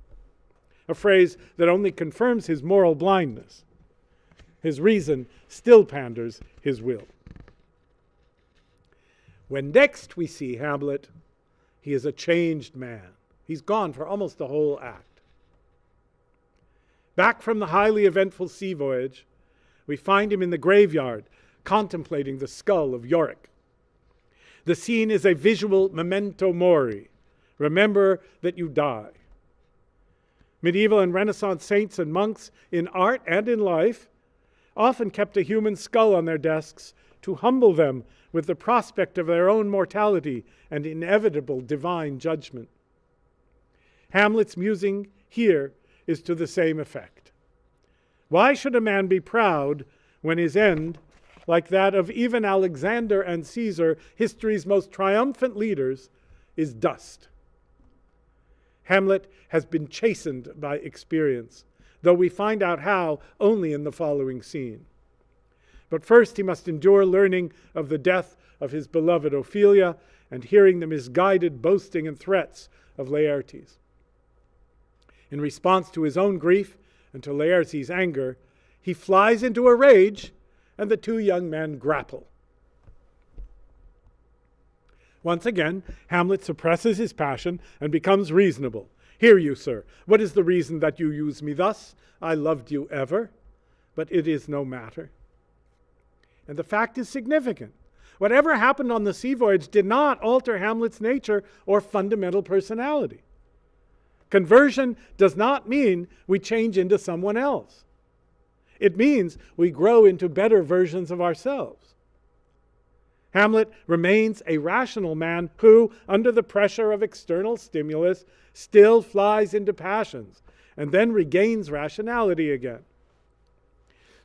A phrase that only confirms his moral blindness. His reason still panders his will. When next we see Hamlet, he is a changed man. He's gone for almost the whole act. Back from the highly eventful sea voyage, we find him in the graveyard, contemplating the skull of Yorick. The scene is a visual memento mori. Remember that you die. Medieval and Renaissance saints and monks, in art and in life, often kept a human skull on their desks to humble them with the prospect of their own mortality and inevitable divine judgment. Hamlet's musing here is to the same effect. Why should a man be proud when his end, like that of even Alexander and Caesar, history's most triumphant leaders, is dust? Hamlet has been chastened by experience, though we find out how only in the following scene. But first he must endure learning of the death of his beloved Ophelia and hearing the misguided boasting and threats of Laertes. In response to his own grief and to Laertes' anger, he flies into a rage, and the two young men grapple. Once again, Hamlet suppresses his passion and becomes reasonable. "Hear you, sir. What is the reason that you use me thus? I loved you ever, but it is no matter." And the fact is significant. Whatever happened on the sea voyage did not alter Hamlet's nature or fundamental personality. Conversion does not mean we change into someone else. It means we grow into better versions of ourselves. Hamlet remains a rational man who, under the pressure of external stimulus, still flies into passions and then regains rationality again.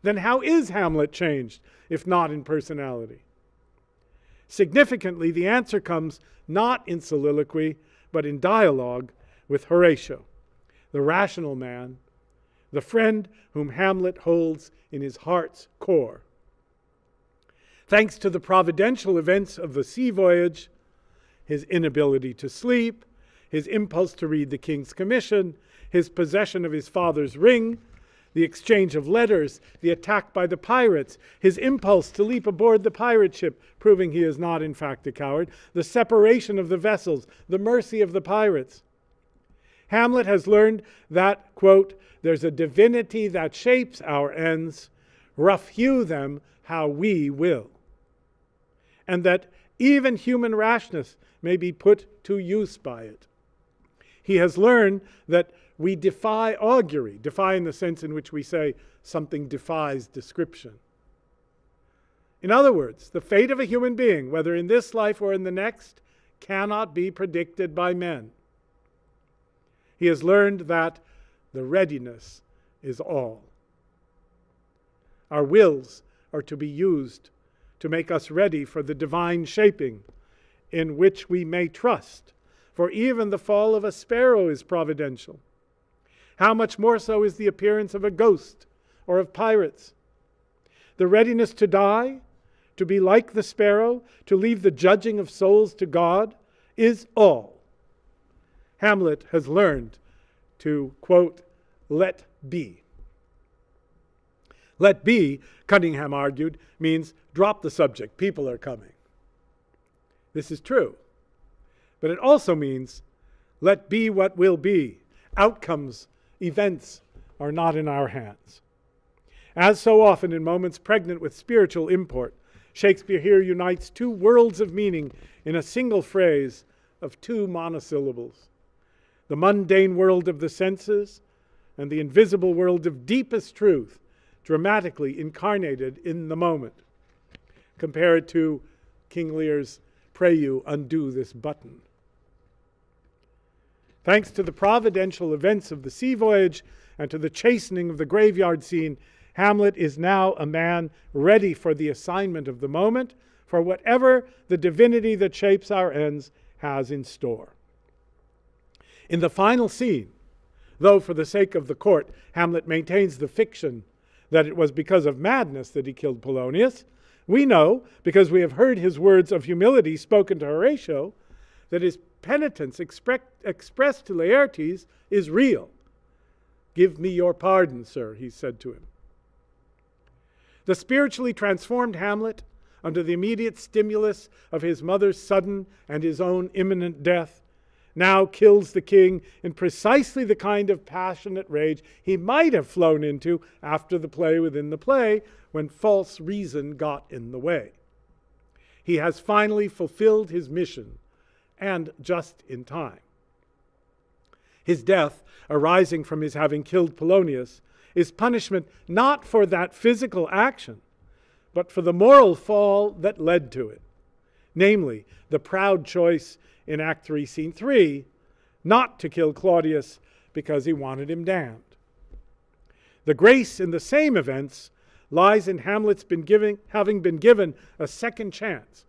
Then how is Hamlet changed, if not in personality? Significantly, the answer comes not in soliloquy, but in dialogue with Horatio, the rational man, the friend whom Hamlet holds in his heart's core. Thanks to the providential events of the sea voyage, his inability to sleep, his impulse to read the king's commission, his possession of his father's ring, the exchange of letters, the attack by the pirates, his impulse to leap aboard the pirate ship, proving he is not in fact a coward, the separation of the vessels, the mercy of the pirates. Hamlet has learned that, quote, "there's a divinity that shapes our ends, rough hew them how we will," and that even human rashness may be put to use by it. He has learned that we defy augury, defy in the sense in which we say something defies description. In other words, the fate of a human being, whether in this life or in the next, cannot be predicted by men. He has learned that the readiness is all. Our wills are to be used to make us ready for the divine shaping in which we may trust, for even the fall of a sparrow is providential. How much more so is the appearance of a ghost or of pirates? The readiness to die, to be like the sparrow, to leave the judging of souls to God, is all. Hamlet has learned to, quote, let be. Let be, Cunningham argued, means drop the subject, people are coming. This is true. But it also means let be what will be. Outcomes, events are not in our hands. As so often in moments pregnant with spiritual import, Shakespeare here unites two worlds of meaning in a single phrase of two monosyllables. The mundane world of the senses and the invisible world of deepest truth, dramatically incarnated in the moment. Compare it to King Lear's "Pray you, undo this button." Thanks to the providential events of the sea voyage and to the chastening of the graveyard scene, Hamlet is now a man ready for the assignment of the moment, for whatever the divinity that shapes our ends has in store. In the final scene, though for the sake of the court, Hamlet maintains the fiction that it was because of madness that he killed Polonius, we know, because we have heard his words of humility spoken to Horatio, that his penitence expressed to Laertes is real. "Give me your pardon, sir," he said to him. The spiritually transformed Hamlet, under the immediate stimulus of his mother's sudden and his own imminent death, now kills the king in precisely the kind of passionate rage he might have flown into after the play within the play, when false reason got in the way. He has finally fulfilled his mission, and just in time. His death, arising from his having killed Polonius, is punishment not for that physical action, but for the moral fall that led to it. Namely, the proud choice in Act 3, Scene 3, not to kill Claudius because he wanted him damned. The grace in the same events lies in Hamlet's having been given a second chance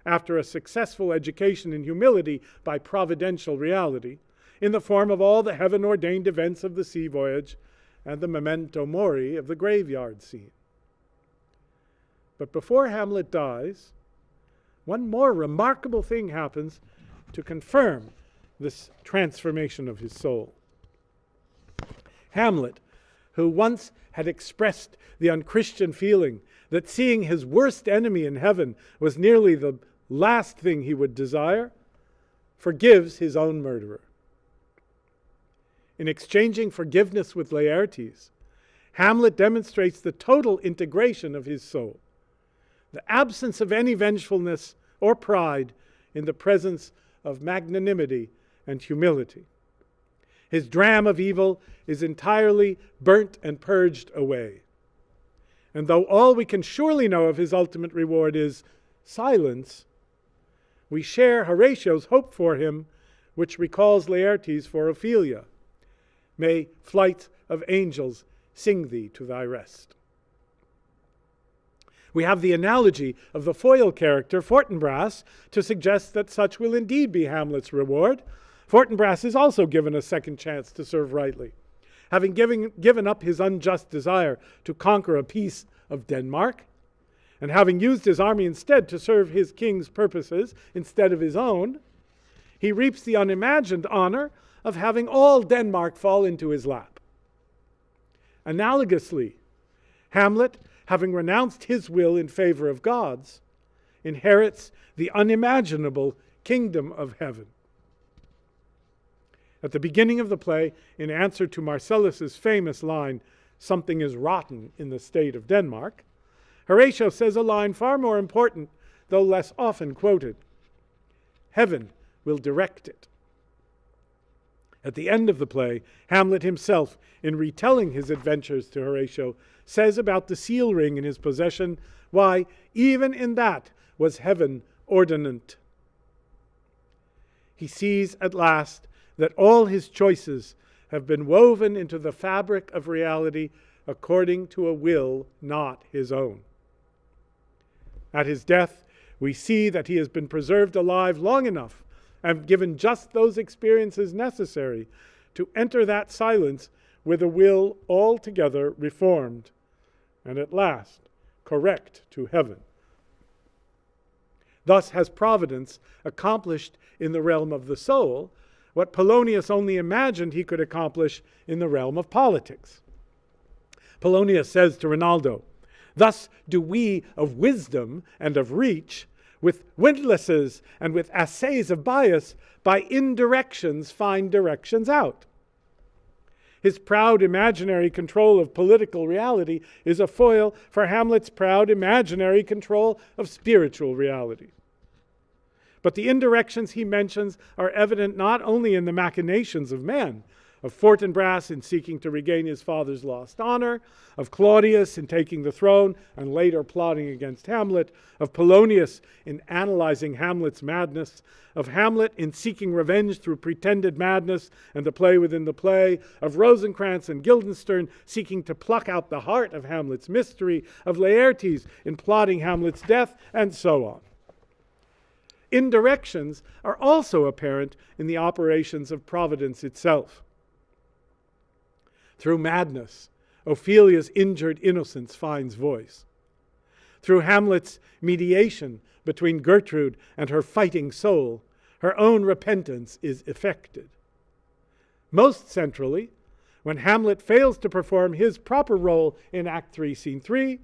after a successful education in humility by providential reality, in the form of all the heaven-ordained events of the sea voyage and the memento mori of the graveyard scene. But before Hamlet dies, one more remarkable thing happens to confirm this transformation of his soul. Hamlet, who once had expressed the unchristian feeling that seeing his worst enemy in heaven was nearly the last thing he would desire, forgives his own murderer. In exchanging forgiveness with Laertes, Hamlet demonstrates the total integration of his soul, the absence of any vengefulness or pride in the presence of magnanimity and humility. His dram of evil is entirely burnt and purged away. And though all we can surely know of his ultimate reward is silence, we share Horatio's hope for him, which recalls Laertes for Ophelia. May flights of angels sing thee to thy rest. We have the analogy of the foil character, Fortinbras, to suggest that such will indeed be Hamlet's reward. Fortinbras is also given a second chance to serve rightly. Having given up his unjust desire to conquer a piece of Denmark, and having used his army instead to serve his king's purposes instead of his own, he reaps the unimagined honor of having all Denmark fall into his lap. Analogously, Hamlet, having renounced his will in favor of God's, inherits the unimaginable kingdom of heaven. At the beginning of the play, in answer to Marcellus's famous line, "Something is rotten in the state of Denmark," Horatio says a line far more important, though less often quoted. "Heaven will direct it." At the end of the play, Hamlet himself, in retelling his adventures to Horatio, says about the seal ring in his possession Why, even in that was heaven ordinant. He sees at last that all his choices have been woven into the fabric of reality according to a will not his own. At his death, we see that he has been preserved alive long enough and given just those experiences necessary to enter that silence with a will altogether reformed and at last correct to heaven. Thus has Providence accomplished in the realm of the soul what Polonius only imagined he could accomplish in the realm of politics. Polonius says to Rinaldo, "Thus do we of wisdom and of reach, with windlasses and with assays of bias, by indirections find directions out." His proud imaginary control of political reality is a foil for Hamlet's proud imaginary control of spiritual reality. But the indirections he mentions are evident not only in the machinations of men, of Fortinbras in seeking to regain his father's lost honor, of Claudius in taking the throne and later plotting against Hamlet, of Polonius in analyzing Hamlet's madness, of Hamlet in seeking revenge through pretended madness and the play within the play, of Rosencrantz and Guildenstern seeking to pluck out the heart of Hamlet's mystery, of Laertes in plotting Hamlet's death, and so on. Indirections are also apparent in the operations of Providence itself. Through madness, Ophelia's injured innocence finds voice. Through Hamlet's mediation between Gertrude and her fighting soul, her own repentance is effected. Most centrally, when Hamlet fails to perform his proper role in Act 3, Scene 3,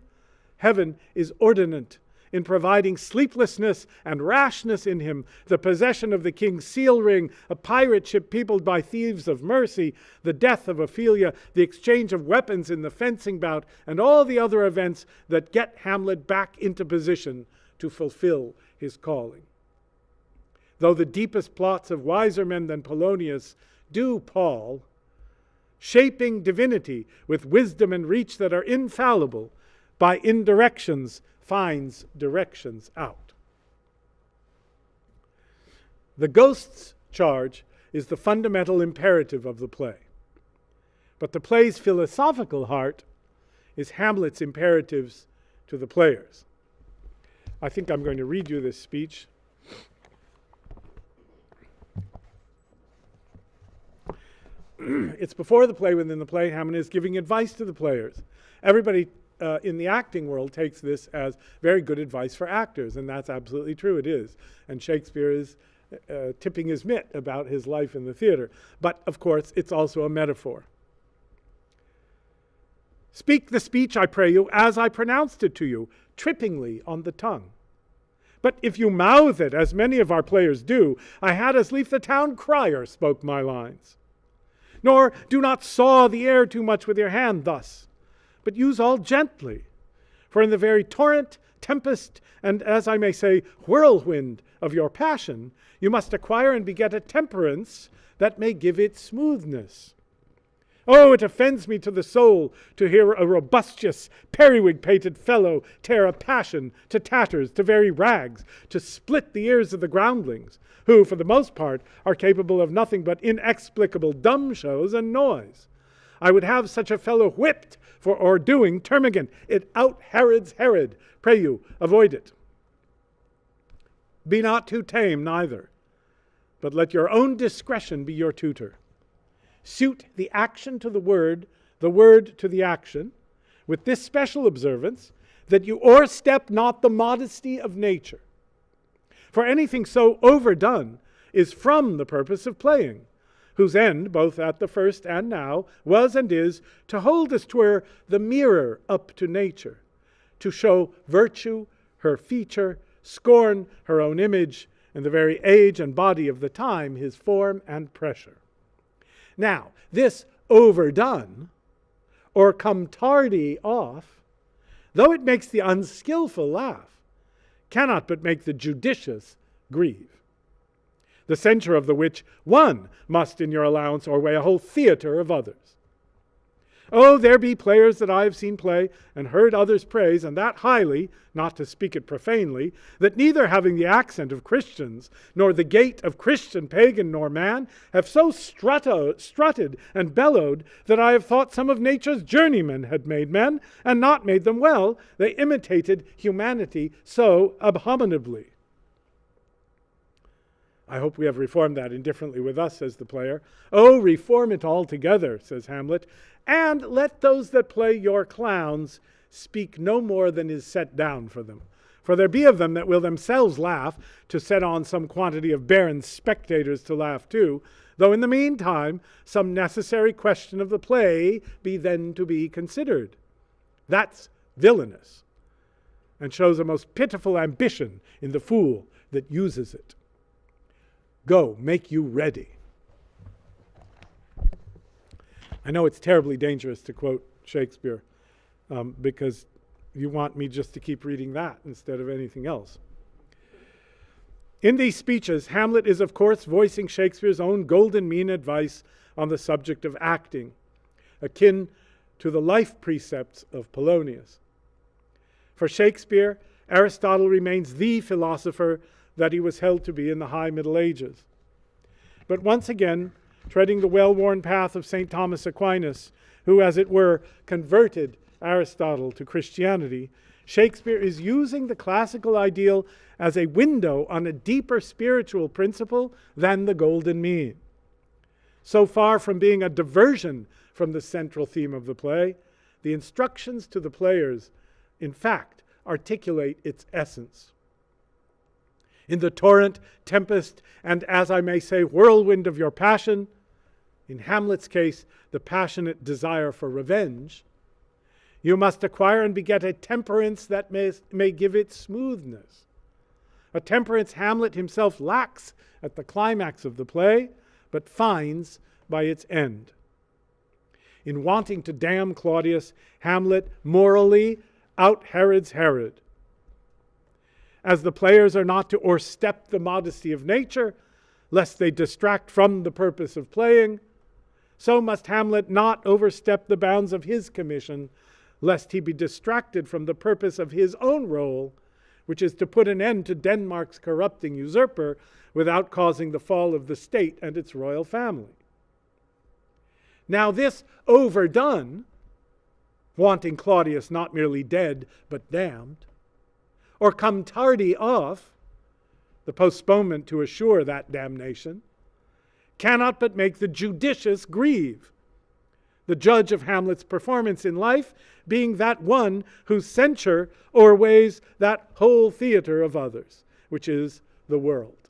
heaven is ordinant in providing sleeplessness and rashness in him, the possession of the king's seal ring, a pirate ship peopled by thieves of mercy, the death of Ophelia, the exchange of weapons in the fencing bout, and all the other events that get Hamlet back into position to fulfill his calling. Though the deepest plots of wiser men than Polonius do pall, shaping divinity with wisdom and reach that are infallible, by indirections finds directions out. The ghost's charge is the fundamental imperative of the play. But the play's philosophical heart is Hamlet's imperatives to the players. I think I'm going to read you this speech. It's before the play. Within the play, Hamlet is giving advice to the players. Everybody in the acting world takes this as very good advice for actors, and that's absolutely true, it is. And Shakespeare is tipping his mitt about his life in the theater. But, of course, it's also a metaphor. "Speak the speech, I pray you, as I pronounced it to you, trippingly on the tongue. But if you mouth it, as many of our players do, I had as lief the town crier spoke my lines. Nor do not saw the air too much with your hand thus, but use all gently. For in the very torrent, tempest, and, as I may say, whirlwind of your passion, you must acquire and beget a temperance that may give it smoothness. Oh, it offends me to the soul to hear a robustious, periwig-pated fellow tear a passion to tatters, to very rags, to split the ears of the groundlings, who, for the most part, are capable of nothing but inexplicable dumb shows and noise. I would have such a fellow whipped for o'erdoing termagant. It out-Herods Herod. Pray you, avoid it. Be not too tame neither, but let your own discretion be your tutor. Suit the action to the word to the action, with this special observance, that you o'erstep not the modesty of nature. For anything so overdone is from the purpose of playing, whose end, both at the first and now, was and is to hold as 'twere the mirror up to nature, to show virtue, her feature, scorn, her own image, and the very age and body of the time, his form and pressure. Now, this overdone, or come tardy off, though it makes the unskillful laugh, cannot but make the judicious grieve. The censure of the which one must in your allowance o'erweigh a whole theatre of others. Oh, there be players that I have seen play and heard others praise, and that highly, not to speak it profanely, that neither having the accent of Christians, nor the gait of Christian pagan nor man, have so strutted and bellowed, that I have thought some of nature's journeymen had made men, and not made them well. They imitated humanity so abominably. I hope we have reformed that indifferently with us, says the player. Oh, reform it altogether, says Hamlet, and let those that play your clowns speak no more than is set down for them. For there be of them that will themselves laugh, to set on some quantity of barren spectators to laugh too, though in the meantime some necessary question of the play be then to be considered. That's villainous, and shows a most pitiful ambition in the fool that uses it. Go, make you ready. I know it's terribly dangerous to quote Shakespeare because you want me just to keep reading that instead of anything else. In these speeches, Hamlet is, of course, voicing Shakespeare's own golden mean advice on the subject of acting, akin to the life precepts of Polonius. For Shakespeare, Aristotle remains the philosopher that he was held to be in the High Middle Ages. But once again, treading the well-worn path of St. Thomas Aquinas, who, as it were, converted Aristotle to Christianity, Shakespeare is using the classical ideal as a window on a deeper spiritual principle than the golden mean. So far from being a diversion from the central theme of the play, the instructions to the players, in fact, articulate its essence. In the torrent, tempest, and, as I may say, whirlwind of your passion, in Hamlet's case, the passionate desire for revenge, you must acquire and beget a temperance that may give it smoothness. A temperance Hamlet himself lacks at the climax of the play, but finds by its end. In wanting to damn Claudius, Hamlet morally out-Herods Herod. As the players are not to o'erstep the modesty of nature, lest they distract from the purpose of playing, so must Hamlet not overstep the bounds of his commission, lest he be distracted from the purpose of his own role, which is to put an end to Denmark's corrupting usurper without causing the fall of the state and its royal family. Now this overdone, wanting Claudius not merely dead but damned, or come tardy off, the postponement to assure that damnation, cannot but make the judicious grieve, the judge of Hamlet's performance in life being that one whose censure o'erweighs that whole theater of others, which is the world.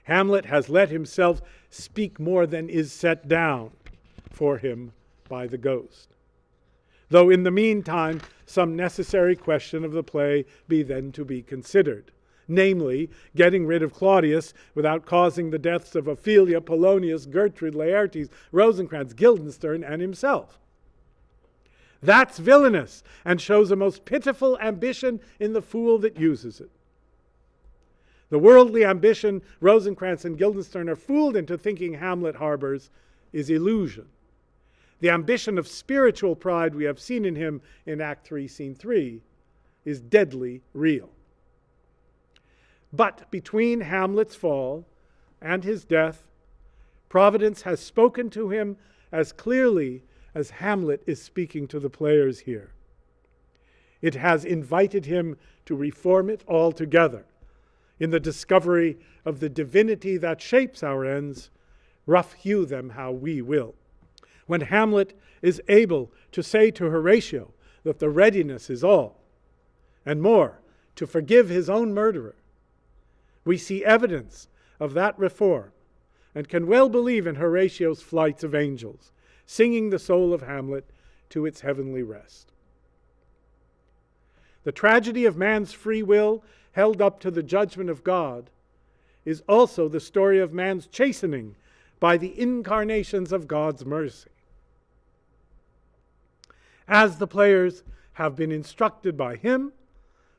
Hamlet has let himself speak more than is set down for him by the ghost, though in the meantime some necessary question of the play be then to be considered, namely, getting rid of Claudius without causing the deaths of Ophelia, Polonius, Gertrude, Laertes, Rosencrantz, Guildenstern, and himself. That's villainous, and shows a most pitiful ambition in the fool that uses it. The worldly ambition Rosencrantz and Guildenstern are fooled into thinking Hamlet harbors is illusion. The ambition of spiritual pride we have seen in him in Act 3, Scene 3 is deadly real. But between Hamlet's fall and his death, Providence has spoken to him as clearly as Hamlet is speaking to the players here. It has invited him to reform it altogether. In the discovery of the divinity that shapes our ends, rough hew them how we will. When Hamlet is able to say to Horatio that the readiness is all, and more, to forgive his own murderer, we see evidence of that reform and can well believe in Horatio's flights of angels, singing the soul of Hamlet to its heavenly rest. The tragedy of man's free will held up to the judgment of God is also the story of man's chastening by the incarnations of God's mercy. As the players have been instructed by him,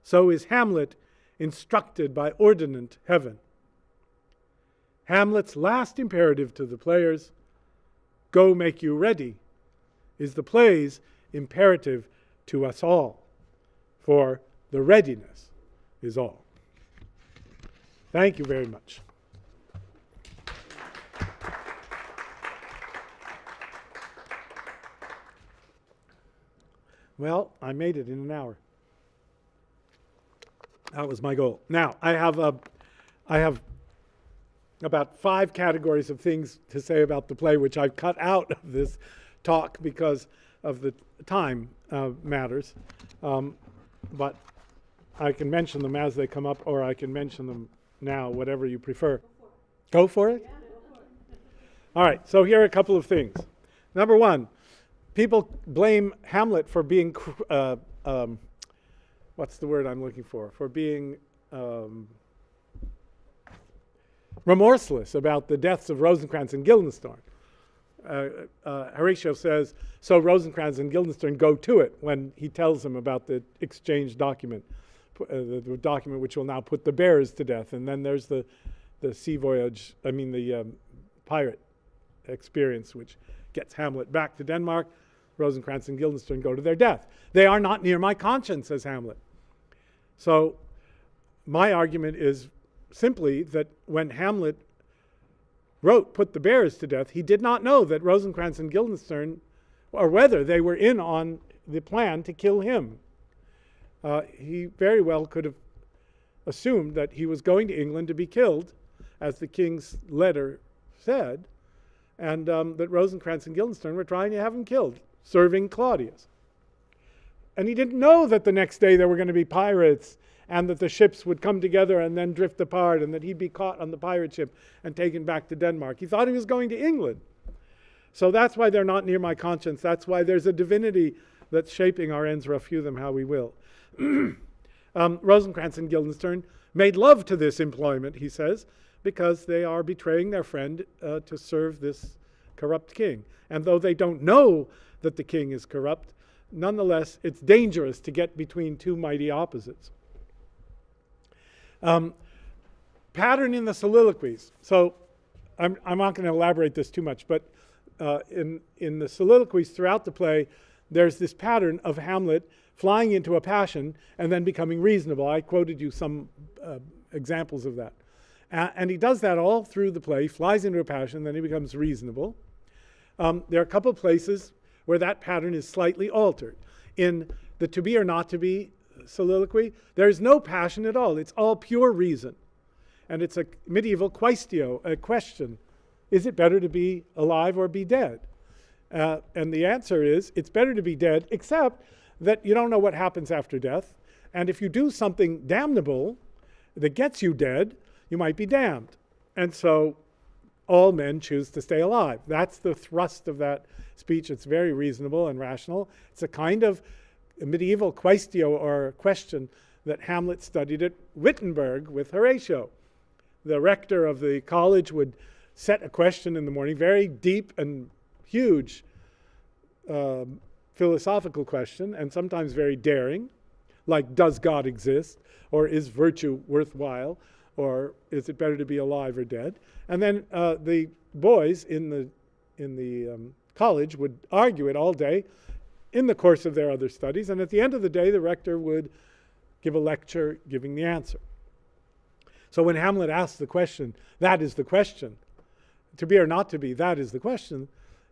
so is Hamlet instructed by ordinate heaven. Hamlet's last imperative to the players, "Go make you ready," is the play's imperative to us all, for the readiness is all. Thank you very much. Well, I made it in an hour. That was my goal. Now, I have about 5 categories of things to say about the play, which I've cut out of this talk because of the time matters. But I can mention them as they come up, or I can mention them now, whatever you prefer. Go for it? Yeah, go for it. All right, so here are a couple of things. Number one, people blame Hamlet for being, what's the word I'm looking for? For being remorseless about the deaths of Rosencrantz and Guildenstern. Horatio says, so Rosencrantz and Guildenstern go to it when he tells them about the exchange document, the document which will now put the bears to death. And then there's the sea voyage, the pirate experience, which gets Hamlet back to Denmark. Rosencrantz and Guildenstern go to their death. They are not near my conscience, says Hamlet. So my argument is simply that when Hamlet wrote Put the Bears to Death, he did not know that Rosencrantz and Guildenstern, or whether they were in on the plan to kill him. He very well could have assumed that he was going to England to be killed, as the king's letter said, and that Rosencrantz and Guildenstern were trying to have him killed, serving Claudius. And he didn't know that the next day there were going to be pirates and that the ships would come together and then drift apart and that he'd be caught on the pirate ship and taken back to Denmark. He thought he was going to England. So that's why they're not near my conscience. That's why there's a divinity that's shaping our ends, refuge them how we will. Rosencrantz and Guildenstern made love to this employment, he says, because they are betraying their friend to serve this corrupt king. And though they don't know that the king is corrupt, nonetheless, it's dangerous to get between two mighty opposites. Pattern in the soliloquies. So I'm not going to elaborate this too much, but in the soliloquies throughout the play, there's this pattern of Hamlet flying into a passion and then becoming reasonable. I quoted you some examples of that. And he does that all through the play, flies into a passion, then he becomes reasonable. There are a couple places where that pattern is slightly altered. In the to be or not to be soliloquy, there's no passion at all. It's all pure reason. And it's a medieval quaestio, a question. Is it better to be alive or be dead? And the answer is, it's better to be dead, except that you don't know what happens after death. And if you do something damnable that gets you dead, you might be damned. And so all men choose to stay alive. That's the thrust of that speech. It's very reasonable and rational. It's a kind of medieval quaestio, or question, that Hamlet studied at Wittenberg with Horatio. The rector of the college would set a question in the morning, very deep and huge philosophical question, and sometimes very daring, like, does God exist? Or is virtue worthwhile? Or is it better to be alive or dead? And then the boys in the college would argue it all day in the course of their other studies. And at the end of the day, the rector would give a lecture giving the answer. So when Hamlet asks the question, that is the question, to be or not to be, that is the question,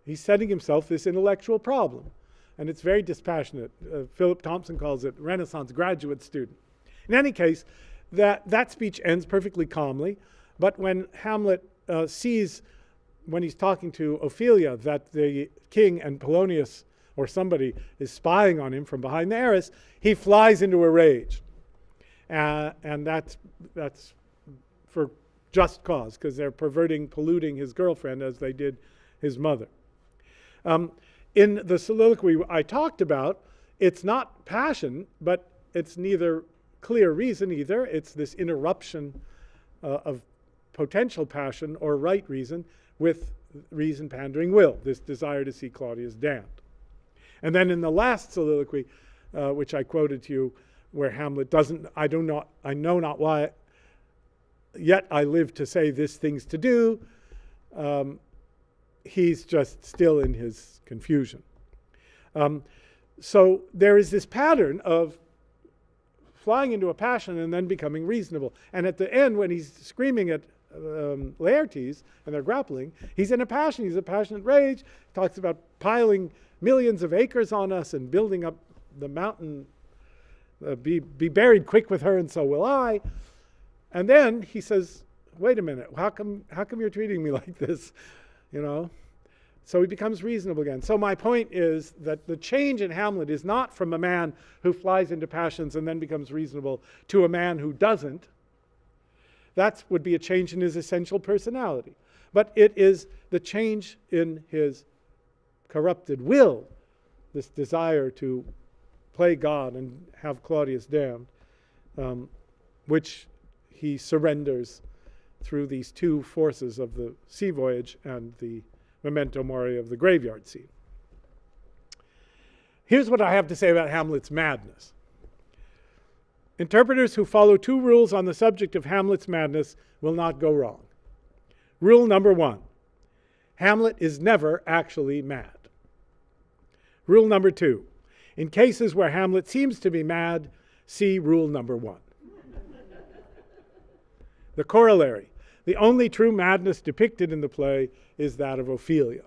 he's setting himself this intellectual problem. And it's very dispassionate. Philip Thompson calls it Renaissance graduate student. In any case, that speech ends perfectly calmly, but when Hamlet sees, when he's talking to Ophelia, that the king and Polonius or somebody is spying on him from behind the arras, he flies into a rage. And that's for just cause, because they're polluting his girlfriend as they did his mother. In the soliloquy I talked about, it's not passion, but it's neither clear reason either. It's this interruption of potential passion or right reason with reason pandering will, this desire to see Claudius damned. And then in the last soliloquy, which I quoted to you, where Hamlet doesn't, I know not why, yet I live to say this thing's to do, he's just still in his confusion. So there is this pattern of flying into a passion and then becoming reasonable. And at the end, when he's screaming at Laertes and they're grappling, he's in a passion. He's a passionate rage. He talks about piling millions of acres on us and building up the mountain. Be buried quick with her, and so will I. And then he says, "Wait a minute. How come you're treating me like this?" You know. So he becomes reasonable again. So my point is that the change in Hamlet is not from a man who flies into passions and then becomes reasonable to a man who doesn't. That would be a change in his essential personality. But it is the change in his corrupted will, this desire to play God and have Claudius damned, which he surrenders through these two forces of the sea voyage and the memento mori of the graveyard scene. Here's what I have to say about Hamlet's madness. Interpreters who follow two rules on the subject of Hamlet's madness will not go wrong. Rule number one, Hamlet is never actually mad. Rule number two, in cases where Hamlet seems to be mad, see rule number one. The corollary, the only true madness depicted in the play is that of Ophelia.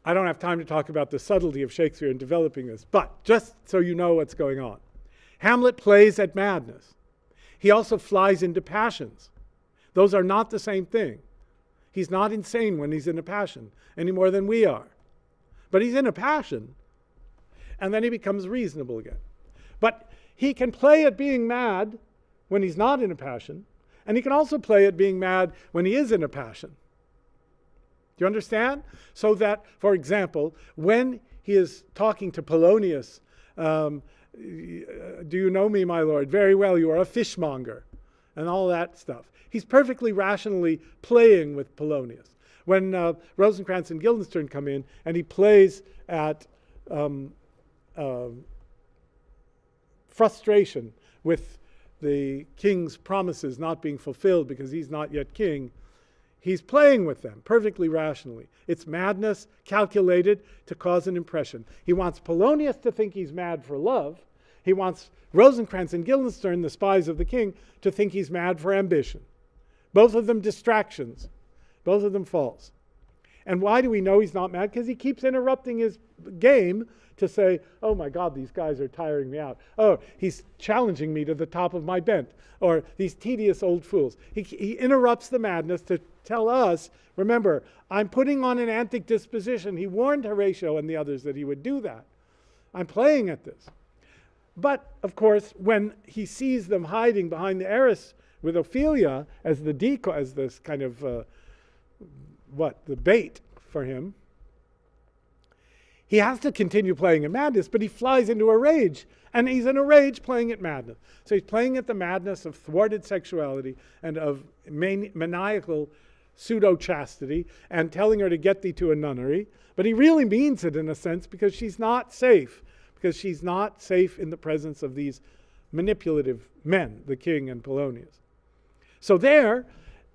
I don't have time to talk about the subtlety of Shakespeare in developing this, but just so you know what's going on. Hamlet plays at madness. He also flies into passions. Those are not the same thing. He's not insane when he's in a passion any more than we are. But he's in a passion, and then he becomes reasonable again. But he can play at being mad when he's not in a passion, and he can also play at being mad when he is in a passion. Do you understand? So that, for example, when he is talking to Polonius, do you know me, my lord? Very well, you are a fishmonger, and all that stuff. He's perfectly rationally playing with Polonius. When Rosencrantz and Guildenstern come in, and he plays at frustration with the king's promises not being fulfilled because he's not yet king, he's playing with them perfectly rationally. It's madness calculated to cause an impression. He wants Polonius to think he's mad for love. He wants Rosencrantz and Guildenstern, the spies of the king, to think he's mad for ambition. Both of them distractions. Both of them false. And why do we know he's not mad? Because he keeps interrupting his game to say, oh my God, these guys are tiring me out. Oh, he's challenging me to the top of my bent. Or these tedious old fools. He interrupts the madness to tell us, remember, I'm putting on an antic disposition. He warned Horatio and the others that he would do that. I'm playing at this. But, of course, when he sees them hiding behind the arras with Ophelia as the decoy, as this kind of, the bait for him, he has to continue playing at madness, but he flies into a rage. And he's in a rage playing at madness. So he's playing at the madness of thwarted sexuality and of maniacal pseudo-chastity and telling her to get thee to a nunnery. But he really means it in a sense because she's not safe. Because she's not safe in the presence of these manipulative men, the king and Polonius. So there,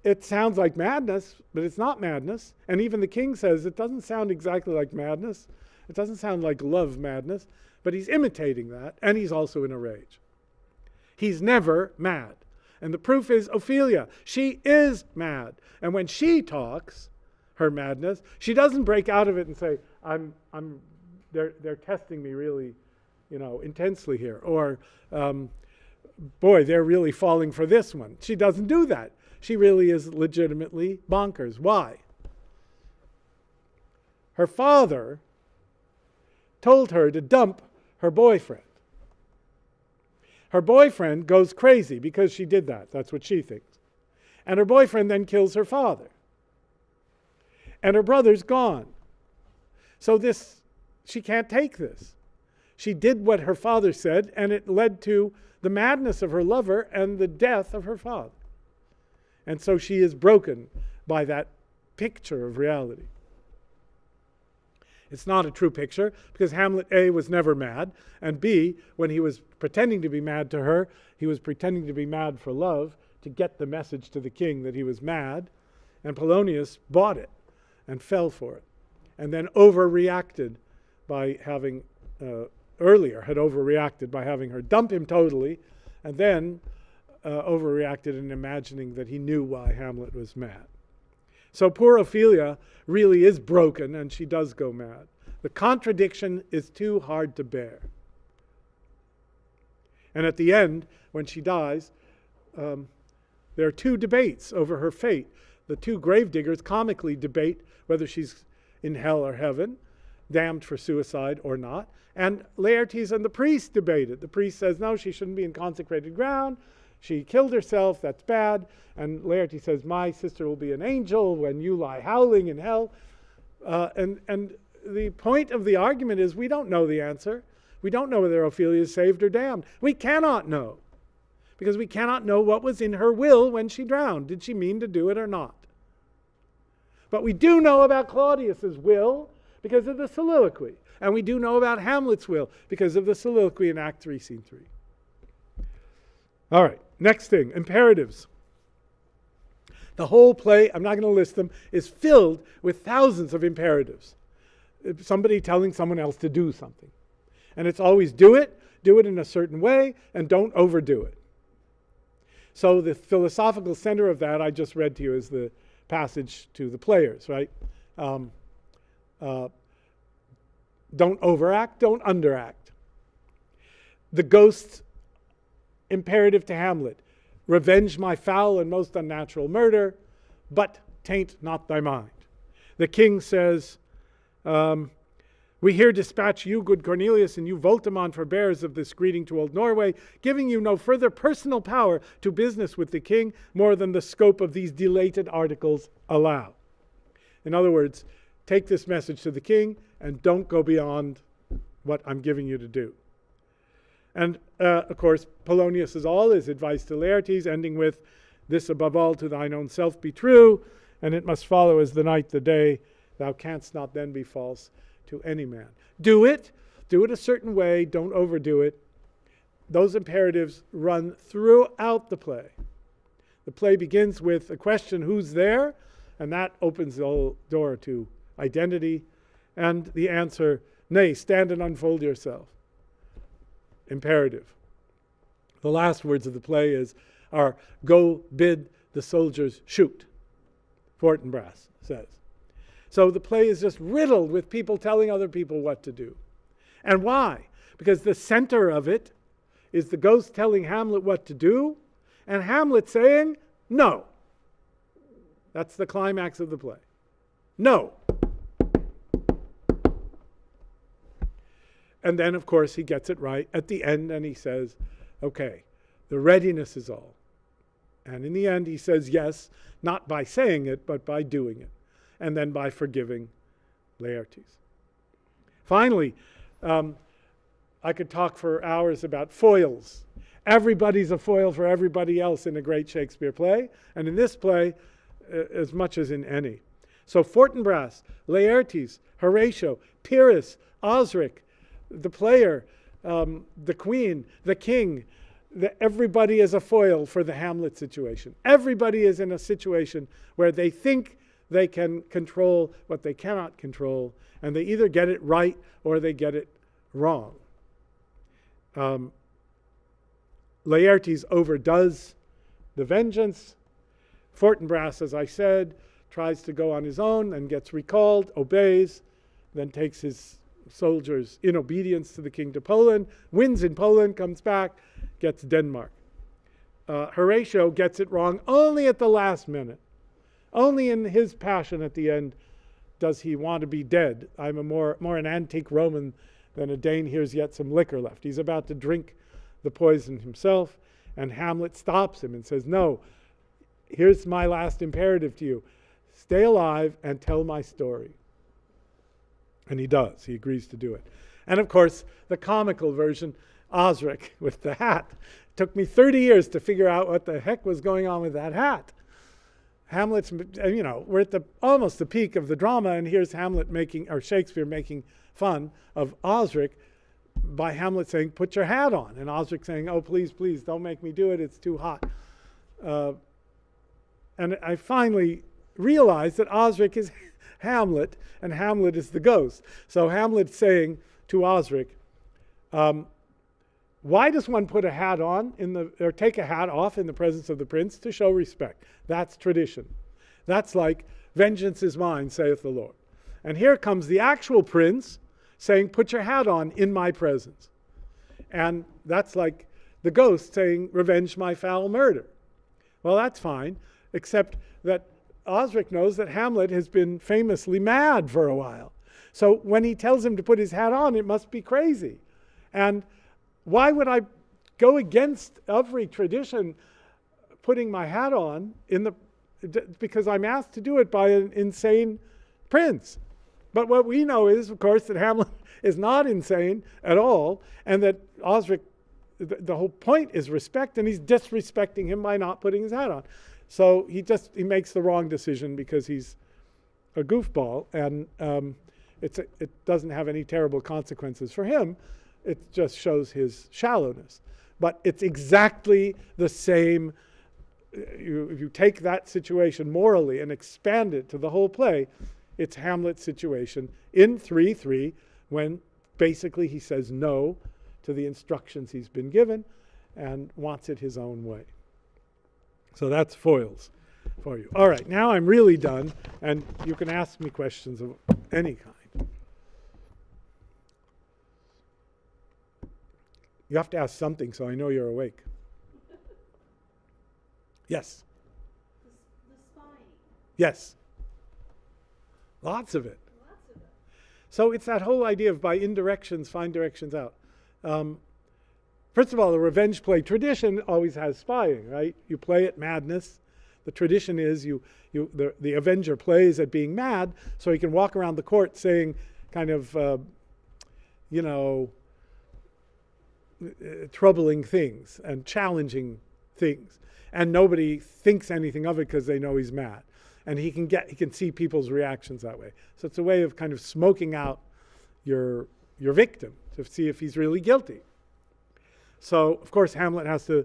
it sounds like madness, but it's not madness. And even the king says it doesn't sound exactly like madness. It doesn't sound like love madness, but he's imitating that, and he's also in a rage. He's never mad. And the proof is Ophelia. She is mad. And when she talks, her madness, she doesn't break out of it and say, they're testing me really, intensely here. Or, boy, they're really falling for this one. She doesn't do that. She really is legitimately bonkers. Why? Her father told her to dump her boyfriend. Her boyfriend goes crazy because she did that. That's what she thinks. And her boyfriend then kills her father. And her brother's gone. So she can't take this. She did what her father said, and it led to the madness of her lover and the death of her father. And so she is broken by that picture of reality. It's not a true picture because Hamlet, A, was never mad, and B, when he was pretending to be mad to her, he was pretending to be mad for love to get the message to the king that he was mad, and Polonius bought it and fell for it. and then overreacted by having, earlier had overreacted by having her dump him totally, and then overreacted in imagining that he knew why Hamlet was mad. So poor Ophelia really is broken, and she does go mad. The contradiction is too hard to bear. And at the end, when she dies, there are two debates over her fate. The two gravediggers comically debate whether she's in hell or heaven, damned for suicide or not. And Laertes and the priest debate it. The priest says, no, she shouldn't be in consecrated ground. She killed herself, that's bad. And Laertes says, my sister will be an angel when you lie howling in hell. And the point of the argument is we don't know the answer. We don't know whether Ophelia is saved or damned. We cannot know, because we cannot know what was in her will when she drowned. Did she mean to do it or not? But we do know about Claudius's will because of the soliloquy. And we do know about Hamlet's will because of the soliloquy in Act 3, Scene 3. All right, next thing, imperatives. The whole play, I'm not going to list them, is filled with thousands of imperatives. Somebody telling someone else to do something. And it's always do it in a certain way, and don't overdo it. So the philosophical center of that I just read to you is the passage to the players, right? Don't overact, don't underact. The ghost's imperative to Hamlet: revenge my foul and most unnatural murder, but taint not thy mind. The king says, we here dispatch you, good Cornelius, and you Voltimand, for bearers of this greeting to old Norway, giving you no further personal power to business with the king, more than the scope of these delated articles allow. In other words, take this message to the king and don't go beyond what I'm giving you to do. And of course, Polonius is all his advice to Laertes, ending with, this above all to thine own self be true, and it must follow as the night the day, thou canst not then be false to any man. Do it a certain way, don't overdo it. Those imperatives run throughout the play. The play begins with a question, who's there? And that opens the whole door to identity. And the answer, nay, stand and unfold yourself. Imperative. The last words of the play are go bid the soldiers shoot, Fortinbras says. So the play is just riddled with people telling other people what to do. And why? Because the center of it is the ghost telling Hamlet what to do, and Hamlet saying, no. That's the climax of the play. No. And then, of course, he gets it right at the end, and he says, okay, the readiness is all. And in the end, he says yes, not by saying it, but by doing it. And then by forgiving Laertes. Finally, I could talk for hours about foils. Everybody's a foil for everybody else in a great Shakespeare play, and in this play, as much as in any. So Fortinbras, Laertes, Horatio, Pyrrhus, Osric, the player, the queen, the king, everybody is a foil for the Hamlet situation. Everybody is in a situation where they think they can control what they cannot control, and they either get it right or they get it wrong. Laertes overdoes the vengeance. Fortinbras, as I said, tries to go on his own and gets recalled, obeys, then takes his soldiers in obedience to the king to Poland, wins in Poland, comes back, gets Denmark. Horatio gets it wrong only at the last minute. Only in his passion at the end does he want to be dead. I'm more an antique Roman than a Dane. Here's yet some liquor left. He's about to drink the poison himself, and Hamlet stops him and says, no, here's my last imperative to you. Stay alive and tell my story. And he does. He agrees to do it. And of course, the comical version, Osric with the hat. It took me 30 years to figure out what the heck was going on with that hat. Hamlet's, we're at almost the peak of the drama, and here's Shakespeare making fun of Osric by Hamlet saying, put your hat on. And Osric saying, oh, please, don't make me do it. It's too hot. And I finally realize that Osric is Hamlet, and Hamlet is the ghost. So Hamlet's saying to Osric, why does one put a hat on or take a hat off in the presence of the prince? To show respect. That's tradition. That's like, vengeance is mine, saith the Lord. And here comes the actual prince saying, put your hat on in my presence. And that's like the ghost saying, revenge my foul murder. Well, that's fine, except that Osric knows that Hamlet has been famously mad for a while. So when he tells him to put his hat on, it must be crazy. And why would I go against every tradition putting my hat on because I'm asked to do it by an insane prince? But what we know is, of course, that Hamlet is not insane at all, and that Osric, the whole point is respect, and he's disrespecting him by not putting his hat on. So he makes the wrong decision because he's a goofball, and it doesn't have any terrible consequences for him. It just shows his shallowness. But it's exactly the same. If you take that situation morally and expand it to the whole play, it's Hamlet's situation in 3:3, when basically he says no to the instructions he's been given and wants it his own way. So that's foils for you. All right, now I'm really done, and you can ask me questions of any kind. You have to ask something so I know you're awake. Yes? The spying. Yes. Lots of it. So it's that whole idea of by indirections, find directions out. First of all, the revenge play tradition always has spying, right? You play at madness. The tradition is the avenger plays at being mad, so he can walk around the court saying kind of, troubling things and challenging things. And nobody thinks anything of it because they know he's mad. And he can see people's reactions that way. So it's a way of kind of smoking out your victim to see if he's really guilty. So, of course, Hamlet has to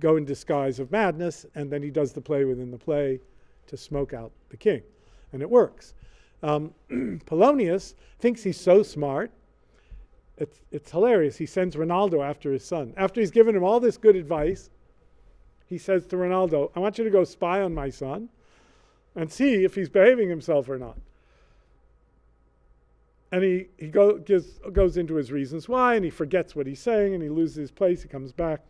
go in disguise of madness, and then he does the play within the play to smoke out the king. And it works. Polonius thinks he's so smart. It's hilarious. He sends Rinaldo after his son. After he's given him all this good advice, he says to Rinaldo, I want you to go spy on my son and see if he's behaving himself or not. And he goes into his reasons why, and he forgets what he's saying, and he loses his place, he comes back.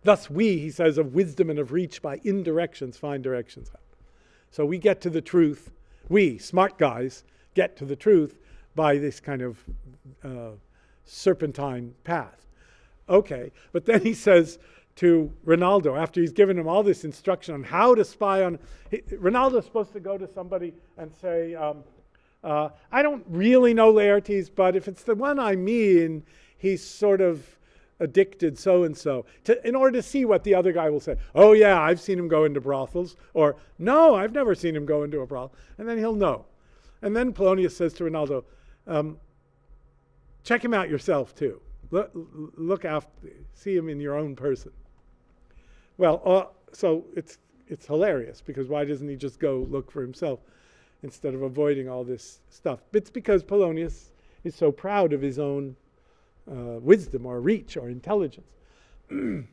Thus he says, of wisdom and of reach by indirections find directions out. So we get to the truth, we, smart guys, get to the truth by this kind of serpentine path. Okay, but then he says to Rinaldo, after he's given him all this instruction on how to spy on, Rinaldo's supposed to go to somebody and say, I don't really know Laertes, but if it's the one I mean, he's sort of addicted so-and-so, in order to see what the other guy will say. Oh yeah, I've seen him go into brothels, or no, I've never seen him go into a brothel, and then he'll know. And then Polonius says to Rinaldo, check him out yourself too. Look after, see him in your own person. Well, so it's hilarious, because why doesn't he just go look for himself instead of avoiding all this stuff? It's because Polonius is so proud of his own wisdom or reach or intelligence. And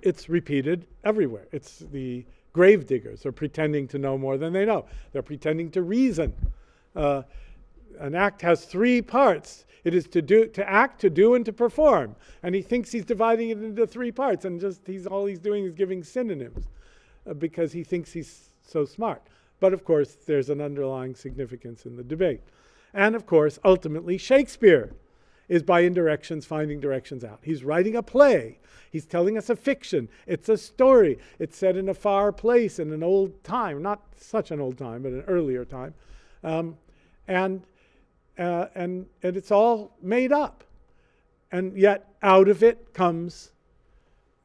it's repeated everywhere. It's the grave diggers are pretending to know more than they know. They're pretending to reason. An act has three parts. It is to act, to do, and to perform. And he thinks he's dividing it into three parts, and all he's doing is giving synonyms because he thinks he's so smart. But of course, there's an underlying significance in the debate. And of course, ultimately, Shakespeare is by indirections finding directions out. He's writing a play. He's telling us a fiction. It's a story. It's set in a far place in an old time, not such an old time, but an earlier time. And it's all made up. And yet out of it comes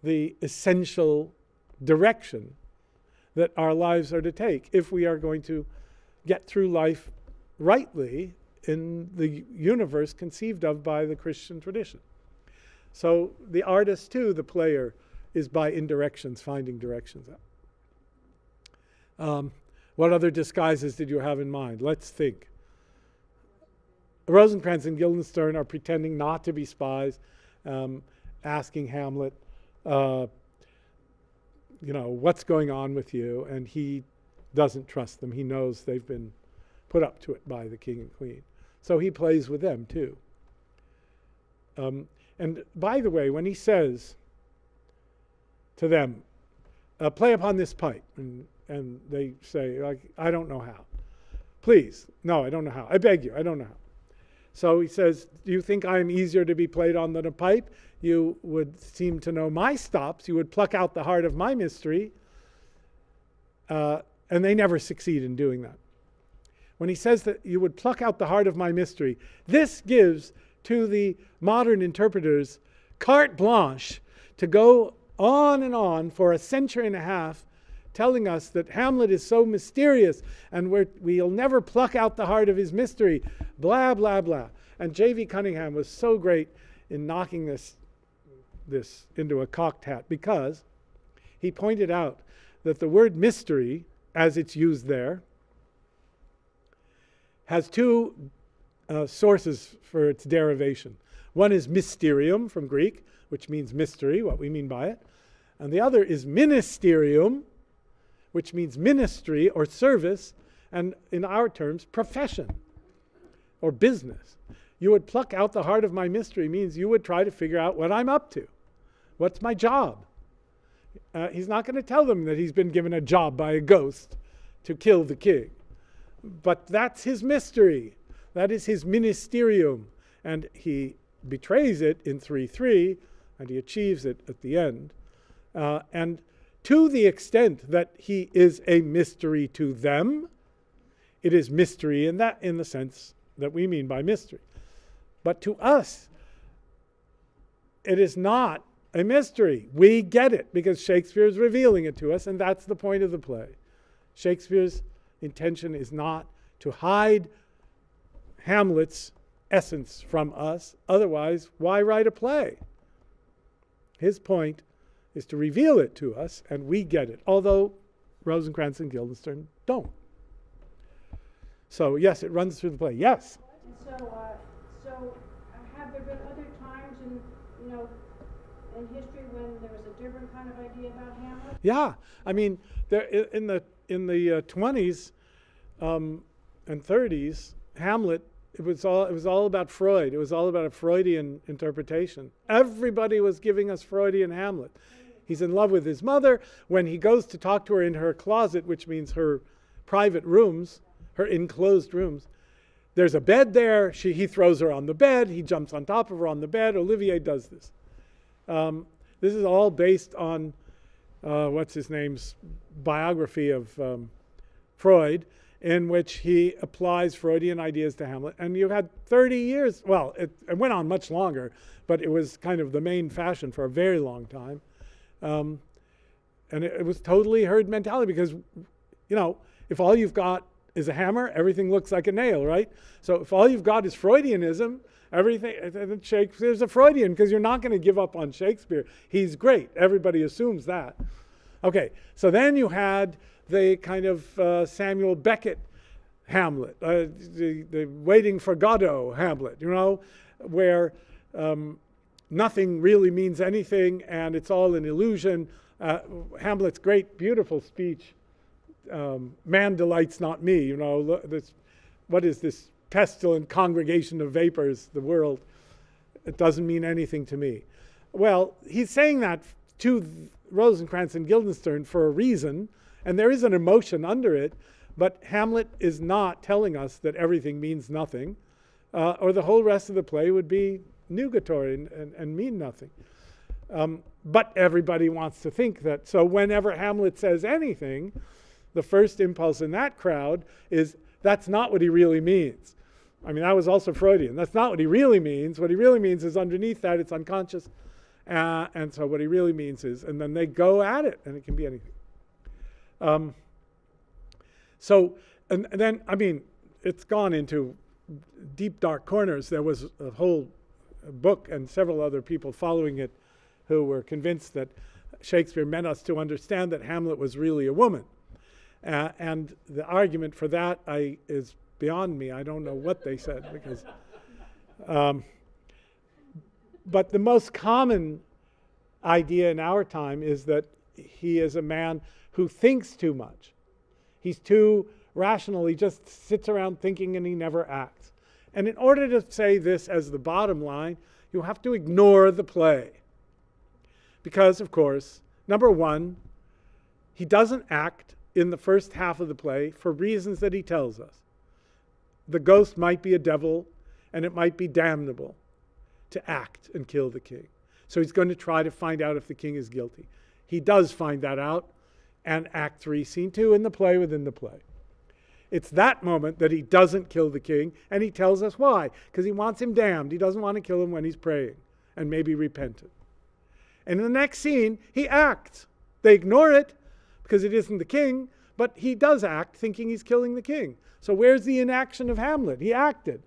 the essential direction that our lives are to take if we are going to get through life rightly in the universe conceived of by the Christian tradition. So the artist too, the player, is by indirections finding directions out. What other disguises did you have in mind? Let's think. Rosencrantz and Guildenstern are pretending not to be spies, asking Hamlet, what's going on with you? And he doesn't trust them. He knows they've been put up to it by the king and queen. So he plays with them too. And by the way, when he says to them, play upon this pipe, and they say, like, I don't know how. Please, no, I don't know how. I beg you, I don't know how. So he says, do you think I am easier to be played on than a pipe? You would seem to know my stops. You would pluck out the heart of my mystery. And they never succeed in doing that. When he says that you would pluck out the heart of my mystery, this gives to the modern interpreters carte blanche to go on and on for a century and a half, telling us that Hamlet is so mysterious and we'll never pluck out the heart of his mystery, blah, blah, blah. And J.V. Cunningham was so great in knocking this into a cocked hat, because he pointed out that the word mystery, as it's used there, has two sources for its derivation. One is mysterium from Greek, which means mystery, what we mean by it. And the other is ministerium, which means ministry or service, and in our terms, profession or business. You would pluck out the heart of my mystery means you would try to figure out what I'm up to. What's my job? He's not going to tell them that he's been given a job by a ghost to kill the king. But that's his mystery. That is his ministerium. And he betrays it in 3:3, and he achieves it at the end. And to the extent that he is a mystery to them, it is mystery in the sense that we mean by mystery. But to us, it is not a mystery. We get it because Shakespeare is revealing it to us, and that's the point of the play. Shakespeare's intention is not to hide Hamlet's essence from us. Otherwise, why write a play? His point is to reveal it to us, and we get it, although Rosencrantz and Guildenstern don't. So, yes, it runs through the play. Yes? So have there been other times in history when there was a different kind of idea about Hamlet? Yeah, I mean, there, in the 20s and 30s, Hamlet, it was all about Freud. It was all about a Freudian interpretation. Everybody was giving us Freudian Hamlet. He's in love with his mother. When he goes to talk to her in her closet, which means her private rooms, her enclosed rooms, there's a bed there. He throws her on the bed. He jumps on top of her on the bed. Olivier does this. This is all based on, what's his name's biography of Freud, in which he applies Freudian ideas to Hamlet. And you had 30 years, well, it went on much longer, but it was kind of the main fashion for a very long time. And it was totally herd mentality because, if all you've got is a hammer, everything looks like a nail, right? So if all you've got is Freudianism, Shakespeare's a Freudian because you're not going to give up on Shakespeare. He's great. Everybody assumes that. Okay, so then you had the kind of Samuel Beckett Hamlet, the Waiting for Godot Hamlet, where nothing really means anything and it's all an illusion. Hamlet's great, beautiful speech, man delights not me, what is this pestilent congregation of vapors, the world? It doesn't mean anything to me. Well, he's saying that to Rosencrantz and Guildenstern for a reason, and there is an emotion under it, but Hamlet is not telling us that everything means nothing, or the whole rest of the play would be nugatory and mean nothing. But everybody wants to think that. So whenever Hamlet says anything, the first impulse in that crowd is, that's not what he really means. I mean, that was also Freudian. That's not what he really means. What he really means is underneath that, it's unconscious. And so what he really means is, and then they go at it, and it can be anything. And then, I mean, it's gone into deep, dark corners. There was a whole book and several other people following it who were convinced that Shakespeare meant us to understand that Hamlet was really a woman. And the argument for that is beyond me. I don't know what they said because. But the most common idea in our time is that he is a man who thinks too much. He's too rational. He just sits around thinking and he never acts. And in order to say this as the bottom line, you have to ignore the play. Because, of course, number one, he doesn't act in the first half of the play for reasons that he tells us. The ghost might be a devil, and it might be damnable to act and kill the king. So he's going to try to find out if the king is guilty. He does find that out, and Act 3, Scene 2 in the play within the play. It's that moment that he doesn't kill the king, and he tells us why. Because he wants him damned. He doesn't want to kill him when he's praying and maybe repentant. And in the next scene, he acts. They ignore it because it isn't the king, but he does act thinking he's killing the king. So where's the inaction of Hamlet? He acted.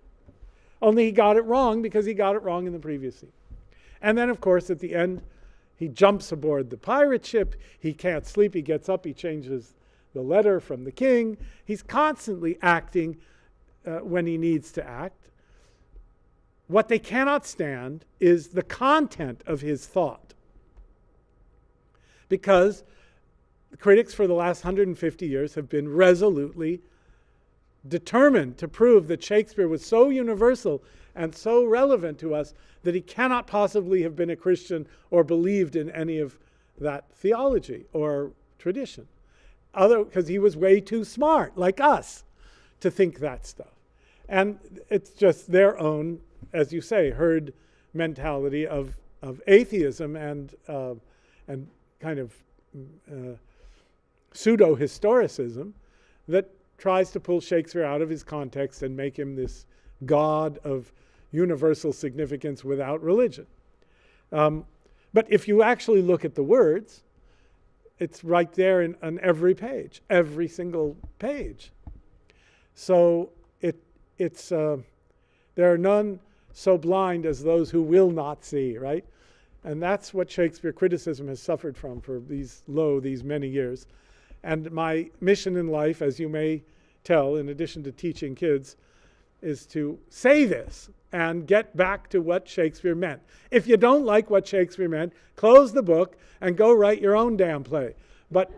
Only he got it wrong because he got it wrong in the previous scene. And then, of course, at the end, he jumps aboard the pirate ship. He can't sleep. He gets up. He changes the letter from the king. He's constantly acting when he needs to act. What they cannot stand is the content of his thought. Because critics for the last 150 years have been resolutely determined to prove that Shakespeare was so universal and so relevant to us that he cannot possibly have been a Christian or believed in any of that theology or tradition. Because he was way too smart, like us, to think that stuff. And it's just their own, as you say, herd mentality of atheism and kind of pseudo-historicism that tries to pull Shakespeare out of his context and make him this god of universal significance without religion. But if you actually look at the words, it's right there on every page, every single page. So there are none so blind as those who will not see, right? And that's what Shakespeare criticism has suffered from for these many years. And my mission in life, as you may tell, in addition to teaching kids, is to say this and get back to what Shakespeare meant. If you don't like what Shakespeare meant, close the book and go write your own damn play. But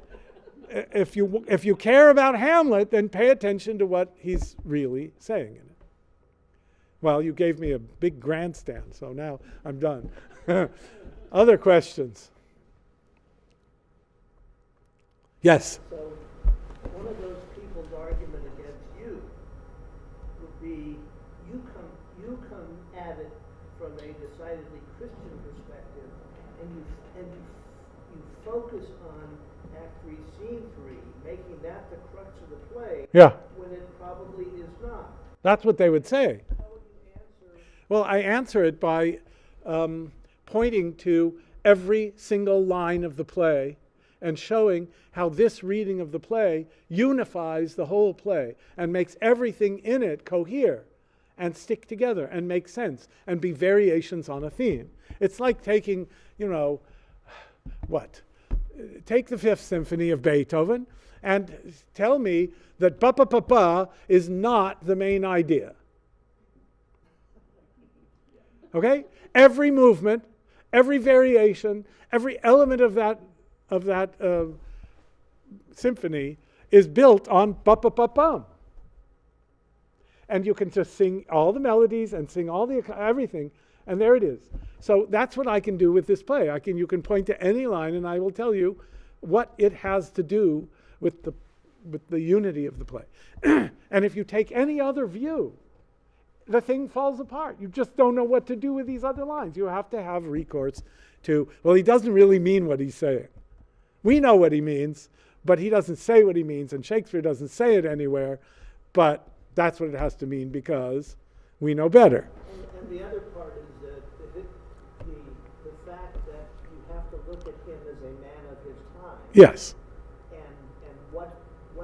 if you care about Hamlet, then pay attention to what he's really saying in it. Well, you gave me a big grandstand, so now I'm done. Other questions? Yes? So one of those people's argument against you would be you come at it from a decidedly Christian perspective, and you focus on Act 3, Scene 3, making that the crux of the play, Yeah. when it probably is not. That's what they would say. How would you answer? Well, I answer it by pointing to every single line of the play and showing how this reading of the play unifies the whole play and makes everything in it cohere and stick together and make sense and be variations on a theme. It's like taking, take the Fifth Symphony of Beethoven and tell me that ba-ba-ba-ba is not the main idea. Okay? Every movement, every variation, every element of that symphony is built on ba-ba-ba-bum. And you can just sing all the melodies and sing all the everything, and there it is. So that's what I can do with this play. You can point to any line, and I will tell you what it has to do with the unity of the play. And if you take any other view, the thing falls apart. You just don't know what to do with these other lines. You have to have recourse to, well, he doesn't really mean what he's saying. We know what he means, but he doesn't say what he means, and Shakespeare doesn't say it anywhere, but that's what it has to mean because we know better. And the other part is that the fact that you have to look at him as a man of his time. Yes. And what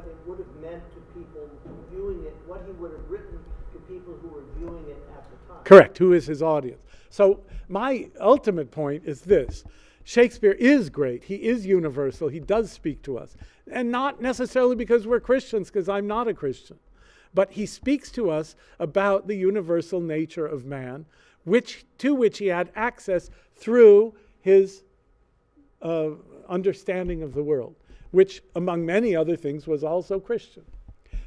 it would have meant to people viewing it, what he would have written to people who were viewing it at the time. Correct. Who is his audience? So my ultimate point is this. Shakespeare is great. He is universal. He does speak to us. And not necessarily because we're Christians, because I'm not a Christian. But he speaks to us about the universal nature of man, to which he had access through his understanding of the world, which, among many other things, was also Christian.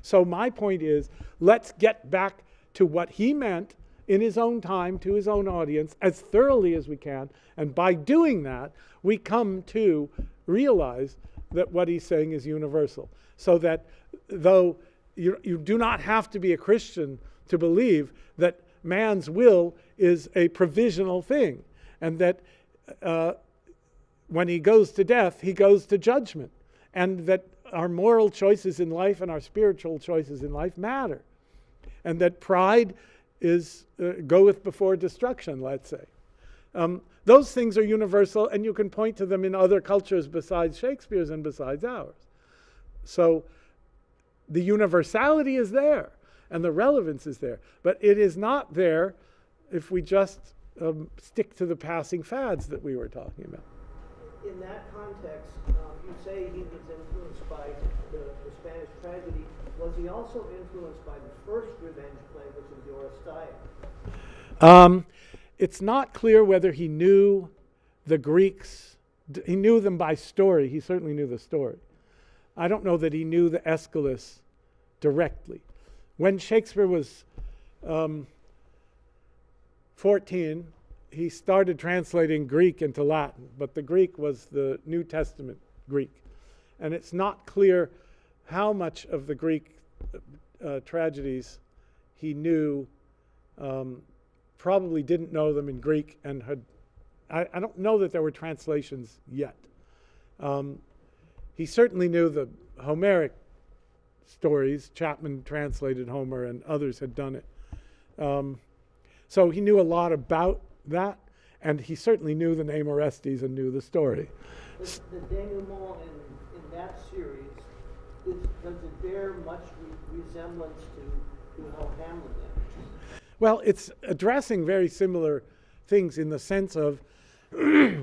So my point is, let's get back to what he meant in his own time, to his own audience, as thoroughly as we can. And by doing that, we come to realize that what he's saying is universal. So that though you do not have to be a Christian to believe that man's will is a provisional thing, and that when he goes to death, he goes to judgment, and that our moral choices in life and our spiritual choices in life matter, and that pride is goeth before destruction, let's say. Those things are universal, and you can point to them in other cultures besides Shakespeare's and besides ours. So the universality is there, and the relevance is there, but it is not there if we just stick to the passing fads that we were talking about. In that context, you say he was influenced by the Spanish tragedy. Was he also influenced by the first revenge play, which is the Oresteia? It's not clear whether he knew the Greeks. He knew them by story. He certainly knew the story. I don't know that he knew the Aeschylus directly. When Shakespeare was 14, he started translating Greek into Latin, but the Greek was the New Testament Greek. And it's not clear how much of the Greek tragedies he knew. Probably didn't know them in Greek, and I don't know that there were translations yet. He certainly knew the Homeric stories. Chapman translated Homer, and others had done it. So he knew a lot about that, and he certainly knew the name Orestes and knew the story. The denouement in that series, does it bear much resemblance to how Hamlet ends? Well, it's addressing very similar things in the sense of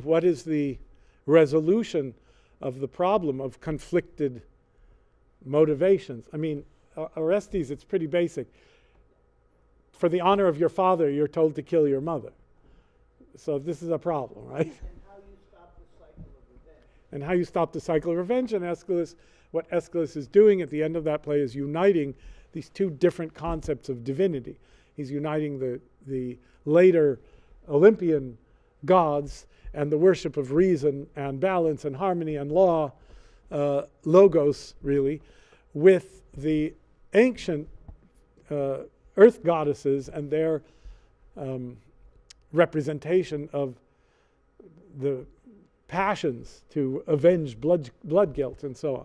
what is the resolution of the problem of conflicted motivations. I mean, Orestes, it's pretty basic. For the honor of your father, you're told to kill your mother. So this is a problem, right? And how you stop the cycle of revenge. And how you stop the cycle of revenge. And Aeschylus, what Aeschylus is doing at the end of that play is uniting these two different concepts of divinity. He's uniting the later Olympian gods and the worship of reason and balance and harmony and law, logos really, with the ancient earth goddesses and their representation of the passions to avenge blood guilt and so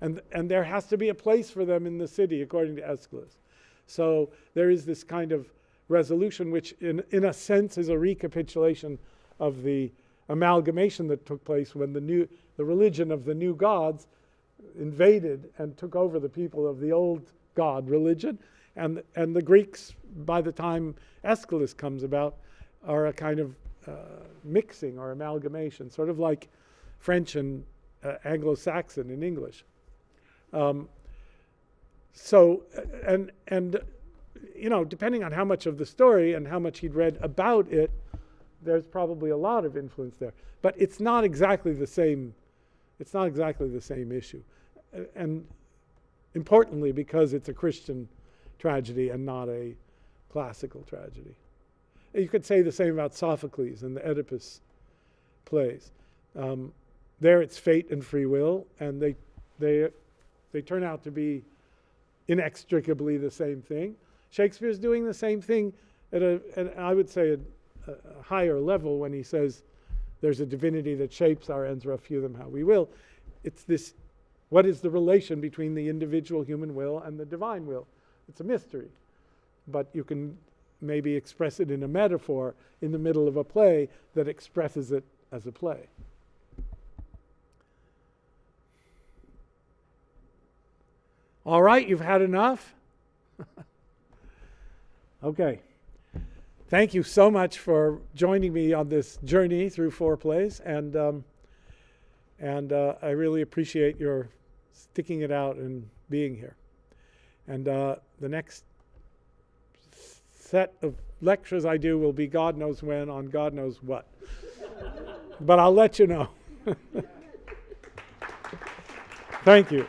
on. And there has to be a place for them in the city, according to Aeschylus. So there is this kind of resolution, which in a sense is a recapitulation of the amalgamation that took place when the religion of the new gods invaded and took over the people of the old god religion. And the Greeks, by the time Aeschylus comes about, are a kind of mixing or amalgamation, sort of like French and Anglo-Saxon in English. So, you know, depending on how much of the story and how much he'd read about it, there's probably a lot of influence there. But it's not exactly the same. It's not exactly the same issue, and importantly, because it's a Christian tragedy and not a classical tragedy. You could say the same about Sophocles and the Oedipus plays. There, it's fate and free will, and they turn out to be inextricably the same thing. Shakespeare's doing the same thing at I would say, a higher level when he says there's a divinity that shapes our ends, rough hew them how we will. It's this, what is the relation between the individual human will and the divine will? It's a mystery. But you can maybe express it in a metaphor in the middle of a play that expresses it as a play. All right, you've had enough? Okay. thank you so much for joining me on this journey through 4 plays, and I really appreciate your sticking it out and being here. And the next set of lectures I do will be God knows when on God knows what. But I'll let you know. Thank you.